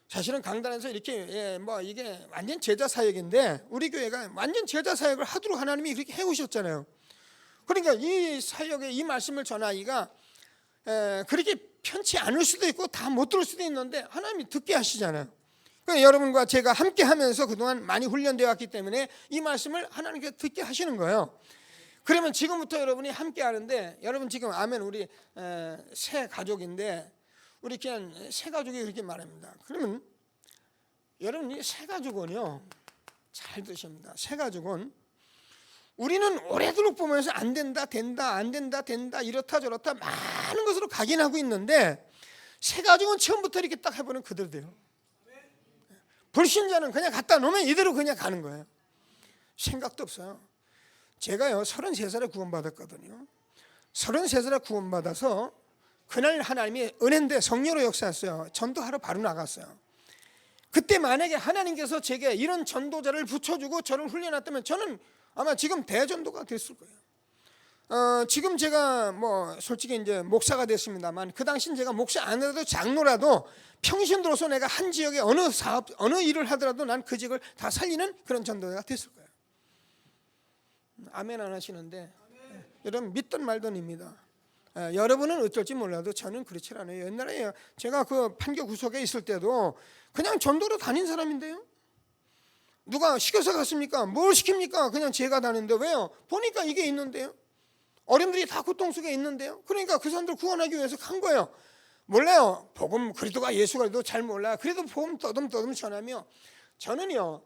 사실은 강단에서 이렇게 이게 완전 제자 사역인데 우리 교회가 완전 제자 사역을 하도록 하나님이 그렇게 해오셨잖아요. 그러니까 이 사역에 이 말씀을 전하기가 그렇게 편치 않을 수도 있고 다 못 들을 수도 있는데 하나님이 듣게 하시잖아요. 그러니까 여러분과 제가 함께 하면서 그동안 많이 훈련되어 왔기 때문에 이 말씀을 하나님께 듣게 하시는 거예요. 그러면 지금부터 여러분이 함께 하는데 여러분 지금 아멘 우리 새 가족인데 우리 그냥 새 가족이 그렇게 말합니다. 그러면 여러분 이 새 가족은요 잘 드십니다. 새 가족은 우리는 오래도록 보면서 안 된다 된다 안 된다 된다 이렇다 저렇다 많은 것으로 각인하고 있는데 새가족은 처음부터 이렇게 딱 해보면 그대로 돼요. 불신자는 그냥 갖다 놓으면 이대로 그냥 가는 거예요. 생각도 없어요. 제가요 33살에 구원받았거든요. 33살에 구원받아서 그날 하나님이 은혜인데 성령으로 역사했어요. 전도하러 바로 나갔어요. 그때 만약에 하나님께서 제게 이런 전도자를 붙여주고 저를 훈련했다면 저는 아마 지금 대전도가 됐을 거예요. 지금 제가 뭐 솔직히 이제 목사가 됐습니다만 그 당시는 제가 목사 안 해도 장로라도 평신도로서 내가 한 지역에 어느 사업 어느 일을 하더라도 난 그 지역을 다 살리는 그런 전도자가 됐을 거예요. 아멘 안 하시는데 여러분 믿든 말든입니다. 여러분은 어떨지 몰라도 저는 그렇지 않아요. 옛날에 제가 그 판교 구석에 있을 때도 그냥 전도로 다닌 사람인데요. 누가 시켜서 갔습니까? 뭘 시킵니까? 그냥 제가 다니는데 왜요? 보니까 이게 있는데요. 어른들이 다 고통 속에 있는데요. 그러니까 그 사람들 구원하기 위해서 간 거예요. 몰라요. 복음 그리스도가 예수가 그래도 잘 몰라. 그래도 복음 떠듬떠듬 전하며 저는요.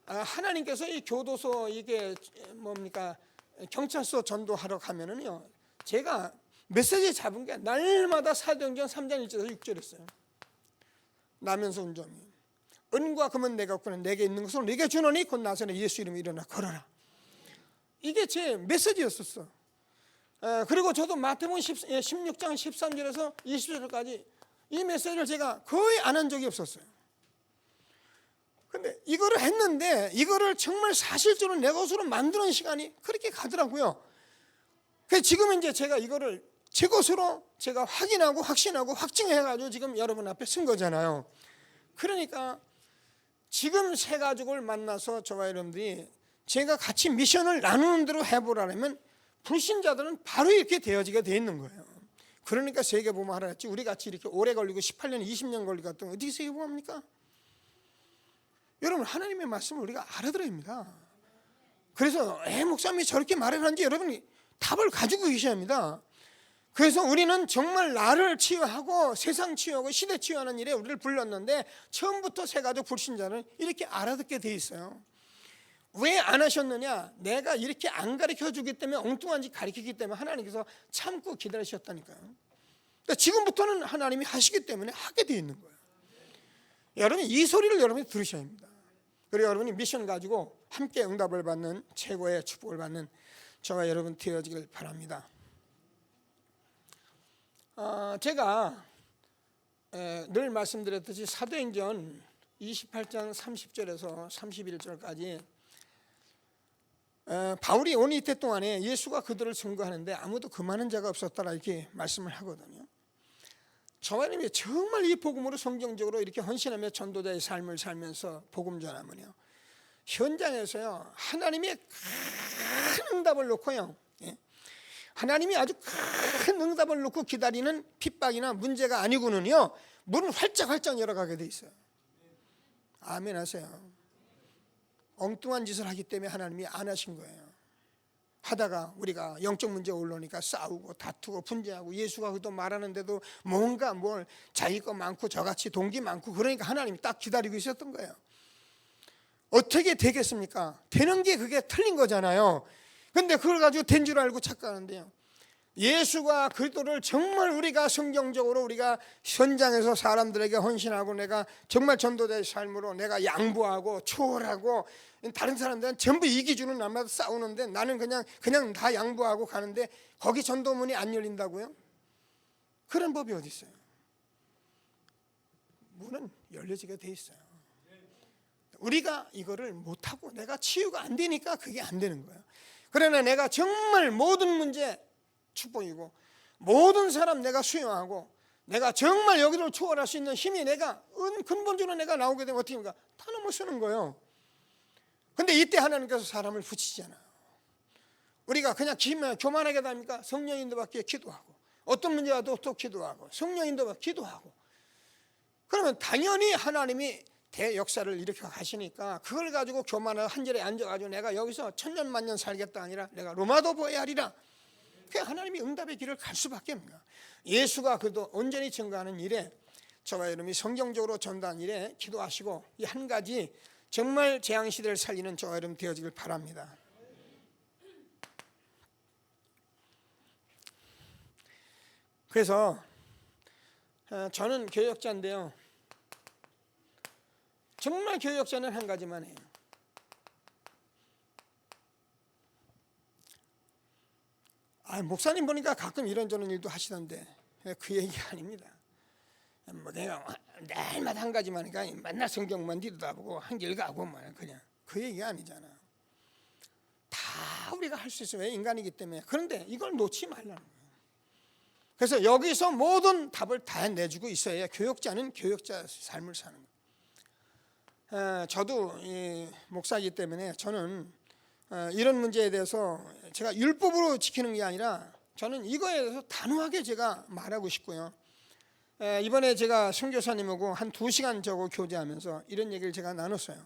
하나님께서 이 교도소 이게 뭡니까? 경찰서 전도하러 가면은요. 제가 메시지 잡은 게 날마다 사도행전 3장 1절에서 6절이었어요. 나면서 운전이 은과 금은 내가 없거나 내게 있는 것으로 내게 주노니 곧 나서는 예수 이름으로 일어나 걸어라. 이게 제 메시지였었어. 그리고 저도 마태복음 16장 13절에서 20절까지 이 메시지를 제가 거의 안 한 적이 없었어요. 근데 이거를 했는데 이거를 정말 사실적으로 내 것으로 만드는 시간이 그렇게 가더라고요. 그래서 지금 이제 제가 이거를 제 것으로 제가 확인하고 확신하고 확증해가지고 지금 여러분 앞에 쓴 거잖아요. 그러니까 지금 새 가족을 만나서 저와 여러분들이 제가 같이 미션을 나누는 대로 해보라면 불신자들은 바로 이렇게 되어지게 돼 있는 거예요. 그러니까 세계보험 하라 했지 우리 같이 이렇게 오래 걸리고 18년 20년 걸리고 갔던 어떻게 세계보험합니까? 여러분 하나님의 말씀을 우리가 알아들어야 합니다. 그래서 목사님이 저렇게 말하는지 여러분이 답을 가지고 계셔야 합니다. 그래서 우리는 정말 나를 치유하고 세상 치유하고 시대 치유하는 일에 우리를 불렀는데 처음부터 새가족 불신자는 이렇게 알아듣게 돼 있어요. 왜 안 하셨느냐? 내가 이렇게 안 가르쳐주기 때문에 엉뚱한 짓 가르치기 때문에 하나님께서 참고 기다리셨다니까요. 그러니까 지금부터는 하나님이 하시기 때문에 하게 돼 있는 거예요. 여러분이 이 소리를 여러분이 들으셔야 합니다. 그리고 여러분이 미션 가지고 함께 응답을 받는 최고의 축복을 받는 저와 여러분 되어지길 바랍니다. 제가 늘 말씀드렸듯이 사도행전 28장 30절에서 31절까지 바울이 온 이태 동안에 예수가 그들을 증거하는데 아무도 금하는 자가 없었다라 이렇게 말씀을 하거든요. 저와 여러분이 정말 이 복음으로 성경적으로 이렇게 헌신하며 전도자의 삶을 살면서 복음 전하면요 현장에서요 하나님의 큰 응답을 놓고요 하나님이 아주 큰 응답을 놓고 기다리는 핍박이나 문제가 아니고는요 문은 활짝활짝 열어가게 돼 있어요. 아멘 하세요. 엉뚱한 짓을 하기 때문에 하나님이 안 하신 거예요. 하다가 우리가 영적 문제가 올라오니까 싸우고 다투고 분쟁하고 예수가 그것도 말하는데도 뭔가 뭘 자기 거 많고 저같이 동기 많고 그러니까 하나님이 딱 기다리고 있었던 거예요. 어떻게 되겠습니까? 되는 게 그게 틀린 거잖아요. 근데 그걸 가지고 된 줄 알고 착각하는데요. 예수가 그리스도를 정말 우리가 성경적으로 우리가 현장에서 사람들에게 헌신하고 내가 정말 전도자의 삶으로 내가 양보하고 초월하고 다른 사람들은 전부 이기주는 남마다 싸우는데 나는 그냥 다 양보하고 가는데 거기 전도문이 안 열린다고요? 그런 법이 어디 있어요? 문은 열려지게 돼 있어요. 우리가 이거를 못하고 내가 치유가 안 되니까 그게 안 되는 거예요. 그러나 내가 정말 모든 문제 축복이고 모든 사람 내가 수용하고 내가 정말 여기를 초월할 수 있는 힘이 내가 근본적으로 내가 나오게 되면 어떻게 합니까? 다 넘어서는 거예요. 근데 이때 하나님께서 사람을 붙이잖아요. 우리가 그냥 교만하게 답니까? 성령 인도받기에 기도하고 어떤 문제가 와도 또 기도하고 성령 인도받기 기도하고 그러면 당연히 하나님이 대역사를 일으켜 가시니까 그걸 가지고 교만하고 한 자리에 앉아가지고 내가 여기서 천년 만년 살겠다 아니라 내가 로마도 보아야 하리라. 그냥 하나님이 응답의 길을 갈 수밖에 없습니다. 예수가 그도 온전히 증거하는 일에 저와 여러분이 성경적으로 전도한 일에 기도하시고 이 한 가지 정말 재앙시대를 살리는 저와 여러분 되어지길 바랍니다. 그래서 저는 교역자인데요. 정말 교역자는 한 가지만 해요. 목사님 보니까 가끔 이런저런 일도 하시던데 그 얘기 아닙니다. 뭐 내가 날마다 한 가지만 하니까 맨날 성경만 뒤돌아보고 한길 가고 그냥 그 얘기가 아니잖아. 다 우리가 할 수 있어요. 왜? 인간이기 때문에. 그런데 이걸 놓지 말라는 거예요. 그래서 여기서 모든 답을 다 내주고 있어야 교역자는 교역자 삶을 사는 거예요. 저도 목사이기 때문에 저는 이런 문제에 대해서 제가 율법으로 지키는 게 아니라 저는 이거에 대해서 단호하게 제가 말하고 싶고요. 이번에 제가 선교사님하고 한 2시간 저거 교제하면서 이런 얘기를 제가 나눴어요.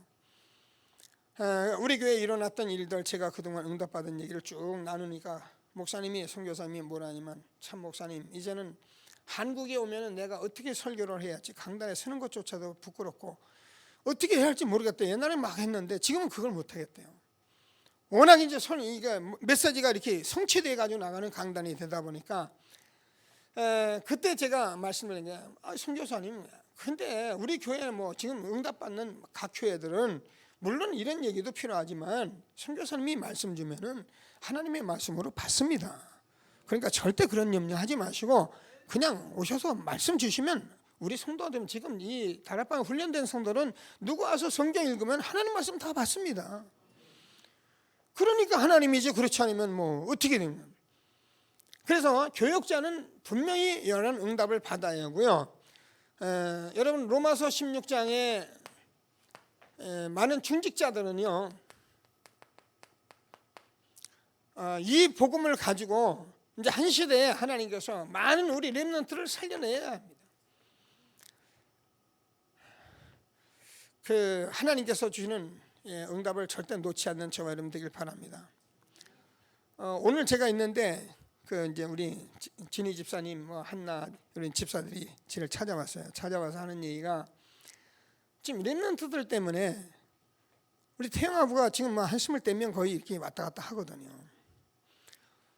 우리 교회에 일어났던 일들 제가 그동안 응답받은 얘기를 쭉 나누니까 목사님이 선교사님이 뭐라냐면 참 목사님 이제는 한국에 오면은 내가 어떻게 설교를 해야 할지 강단에 서는 것조차도 부끄럽고 어떻게 해야 할지 모르겠대요. 옛날에 막 했는데 지금은 그걸 못 하겠대요. 워낙 이제 이게 메시지가 이렇게 성취돼 가지고 나가는 강단이 되다 보니까 그때 제가 말씀을 드린 게 선교사님 근데 우리 교회 뭐 지금 응답받는 각 교회들은 물론 이런 얘기도 필요하지만 선교사님이 말씀 주면은 하나님의 말씀으로 받습니다. 그러니까 절대 그런 염려하지 마시고 그냥 오셔서 말씀 주시면 우리 성도들은 지금 이 다락방에 훈련된 성도는 누구 와서 성경 읽으면 하나님 말씀 다 받습니다. 그러니까 하나님이지 그렇지 않으면 뭐 어떻게 되냐. 그래서 교역자는 분명히 여러 응답을 받아야 하고요. 여러분 로마서 16장에 많은 중직자들은요 이 복음을 가지고 이제 한 시대에 하나님께서 많은 우리 렘넌트를 살려내야 합니다. 그 하나님께서 주시는 응답을 절대 놓지 않는 저와 여러분 되길 바랍니다. 오늘 제가 있는데 그 이제 우리 진희 집사님, 한나 이런 집사들이 저를 찾아왔어요. 찾아와서 하는 얘기가 지금 렘넌트들 때문에 우리 태영아부가 지금 한 24명 거의 이렇게 왔다 갔다 하거든요.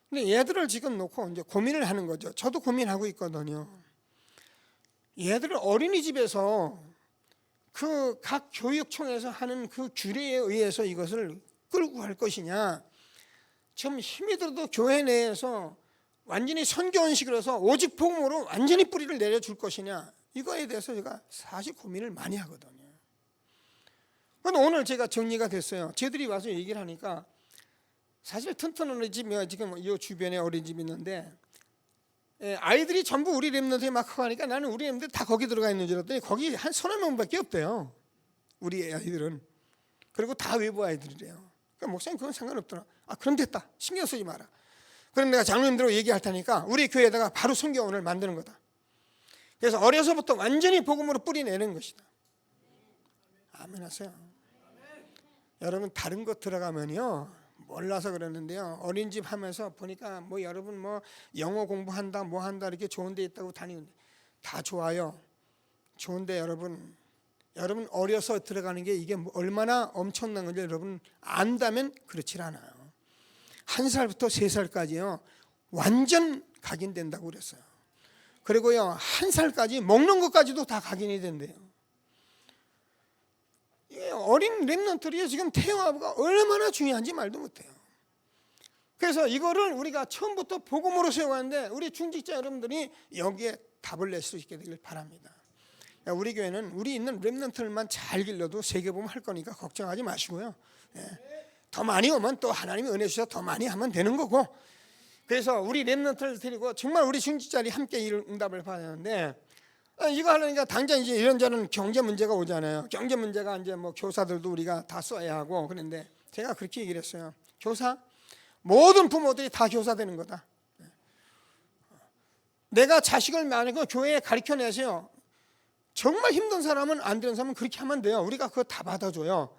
근데 얘들을 지금 놓고 이제 고민을 하는 거죠. 저도 고민하고 있거든요. 얘들을 어린이집에서 그 각 교육청에서 하는 그 규례에 의해서 이것을 끌고 갈 것이냐, 좀 힘이 들어도 교회 내에서 완전히 선교원식으로 해서 오직 복음으로 완전히 뿌리를 내려줄 것이냐, 이거에 대해서 제가 사실 고민을 많이 하거든요. 그런데 오늘 제가 정리가 됐어요. 쟤들이 와서 얘기를 하니까 사실 튼튼한 어린이집, 지금 이 주변에 어린이집이 있는데 아이들이 전부 우리 렘넌트에 막 가니까 나는 우리 렘넌트 다 거기 들어가 있는 줄 알았더니 거기 한 30명밖에 없대요. 우리 아이들은. 그리고 다 외부 아이들이래요. 그러니까 목사님 그건 상관없더라. 그럼 됐다. 신경 쓰지 마라. 그럼 내가 장로님들하고 얘기할 테니까 우리 교회에다가 바로 선교원을 만드는 거다. 그래서 어려서부터 완전히 복음으로 뿌리내는 것이다. 아멘 하세요. 여러분 다른 것 들어가면요 몰라서 그러는데요, 어린이집 하면서 보니까 뭐 여러분 뭐 영어 공부한다 뭐 한다 이렇게 좋은 데 있다고 다니는데 다 좋아요. 좋은데 여러분 어려서 들어가는 게 이게 얼마나 엄청난 건지 여러분 안다면 그렇지 않아요. 1살부터 3살까지요 완전 각인된다고 그랬어요. 그리고요 1살까지 먹는 것까지도 다 각인이 된대요. 어린 렘넌트들이 지금 태영아부가 얼마나 중요한지 말도 못해요. 그래서 이거를 우리가 처음부터 복음으로 세워가는데 우리 중직자 여러분들이 여기에 답을 낼 수 있게 되길 바랍니다. 우리 교회는 우리 있는 렘넌트들만 잘 길러도 세계복음 할 거니까 걱정하지 마시고요. 더 많이 오면 또 하나님이 은혜 주셔서 더 많이 하면 되는 거고, 그래서 우리 렘넌트를 데리고 정말 우리 중직자들이 함께 이 응답을 받았는데 이거 하려니까 당장 이제 이런저런 경제 문제가 오잖아요. 경제 문제가 이제 뭐 교사들도 우리가 다 써야 하고, 그런데 제가 그렇게 얘기를 했어요. 교사? 모든 부모들이 다 교사 되는 거다. 내가 자식을 만약에 교회에 가르쳐내세요. 정말 힘든 사람은 안 되는 사람은 그렇게 하면 돼요. 우리가 그거 다 받아줘요.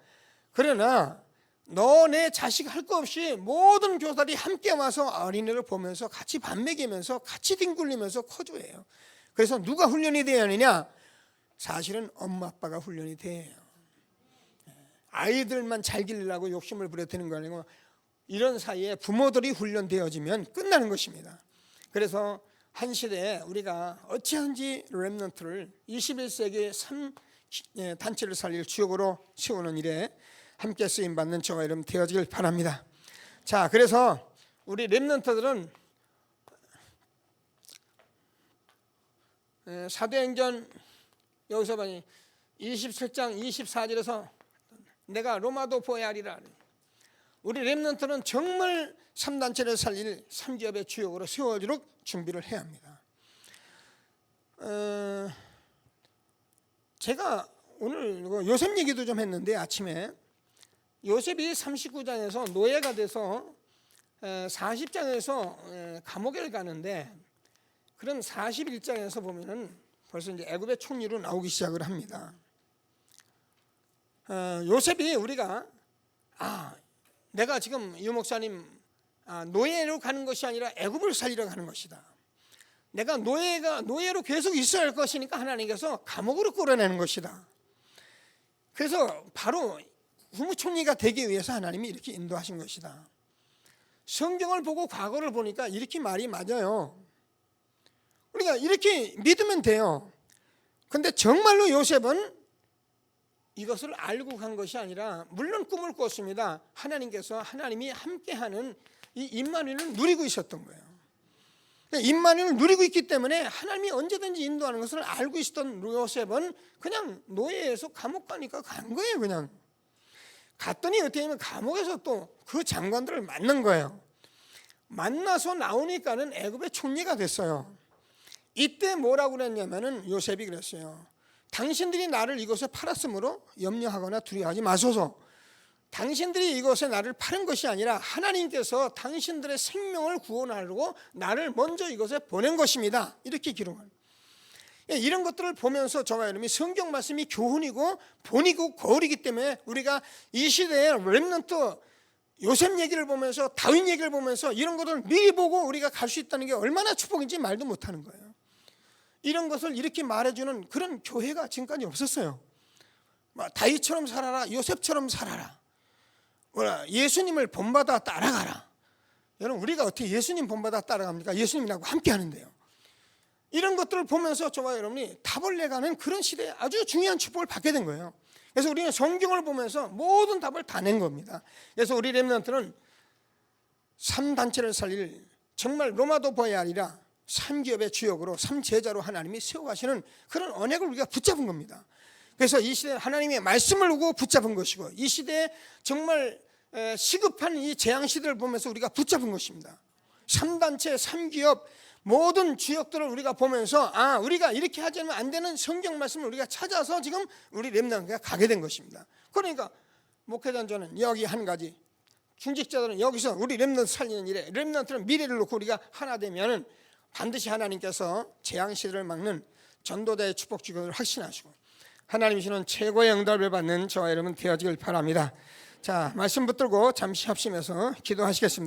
그러나 너 내 자식 할 거 없이 모든 교사들이 함께 와서 어린이를 보면서 같이 밥 먹이면서 같이 뒹굴리면서 커줘요. 그래서 누가 훈련이 되어야 하느냐? 사실은 엄마 아빠가 훈련이 돼요. 아이들만 잘 기르려고 욕심을 부려대는 거 아니고 이런 사이에 부모들이 훈련되어지면 끝나는 것입니다. 그래서 한 시대에 우리가 어찌한지 렘넌트를 21세기 3단체를 살릴 주역으로 세우는 일에 함께 쓰임받는 저와 여러분 되어지길 바랍니다. 자, 그래서 우리 렘넌트들은 사도행전 여기서 보니 27장 24절에서 내가 로마도 보야리라. 우리 렘넌트는 정말 3단체를 살릴 3기업의 주역으로 세워지도록 준비를 해야 합니다. 제가 오늘 요셉 얘기도 좀 했는데 아침에 요셉이 39장에서 노예가 돼서 40장에서 감옥에 가는데 그럼 41장에서 보면은 벌써 이제 애굽의 총리로 나오기 시작을 합니다. 요셉이 우리가 내가 지금 유 목사님 노예로 가는 것이 아니라 애굽을 살리러 가는 것이다. 내가 노예로 계속 있어야 할 것이니까 하나님께서 감옥으로 끌어내는 것이다. 그래서 바로 국무총리가 되기 위해서 하나님이 이렇게 인도하신 것이다. 성경을 보고 과거를 보니까 이렇게 말이 맞아요. 우리가 이렇게 믿으면 돼요. 근데 정말로 요셉은 이것을 알고 간 것이 아니라 물론 꿈을 꿨습니다. 하나님이 함께하는 이 임마누엘을 누리고 있었던 거예요. 임마누엘을 누리고 있기 때문에 하나님이 언제든지 인도하는 것을 알고 있었던 요셉은 그냥 노예에서 감옥 가니까 간 거예요. 그냥 갔더니 어떻게 하면 감옥에서 또 그 장관들을 만난 거예요. 만나서 나오니까는 애굽의 총리가 됐어요. 이때 뭐라고 그랬냐면은 요셉이 그랬어요. 당신들이 나를 이곳에 팔았으므로 염려하거나 두려워하지 마소서. 당신들이 이곳에 나를 파는 것이 아니라 하나님께서 당신들의 생명을 구원하려고 나를 먼저 이곳에 보낸 것입니다. 이렇게 기록합니다. 이런 것들을 보면서 저와 여러분이 성경 말씀이 교훈이고 본이고 거울이기 때문에 우리가 이 시대에 렘넌트 요셉 얘기를 보면서 다윗 얘기를 보면서 이런 것들을 미리 보고 우리가 갈 수 있다는 게 얼마나 축복인지 말도 못하는 거예요. 이런 것을 이렇게 말해주는 그런 교회가 지금까지 없었어요. 다윗처럼 살아라, 요셉처럼 살아라, 예수님을 본받아 따라가라. 여러분 우리가 어떻게 예수님 본받아 따라갑니까? 예수님하고 함께 하는데요. 이런 것들을 보면서 저와 여러분이 답을 내가는 그런 시대에 아주 중요한 축복을 받게 된 거예요. 그래서 우리는 성경을 보면서 모든 답을 다 낸 겁니다. 그래서 우리 렘넌트는 3단체를 살릴 정말 로마도 보야 아니라 3기업의 주역으로 3제자로 하나님이 세워가시는 그런 언약을 우리가 붙잡은 겁니다. 그래서 이 시대에 하나님의 말씀을 보고 붙잡은 것이고 이 시대에 정말 시급한 이 재앙시대를 보면서 우리가 붙잡은 것입니다. 3단체, 3기업 모든 주역들을 우리가 보면서 우리가 이렇게 하자면 안 되는 성경 말씀을 우리가 찾아서 지금 우리 렘넌트가 가게 된 것입니다. 그러니까 목회자는 여기 한 가지, 중직자들은 여기서 우리 렘넌트 살리는 일에 렘넌트는 미래를 놓고 우리가 하나 되면은 반드시 하나님께서 재앙시대를 막는 전도자의 축복 주권을 확신하시고 하나님이 주는 최고의 응답을 받는 저와 여러분 되어지길 바랍니다. 자, 말씀 붙들고 잠시 합심해서 기도하시겠습니다.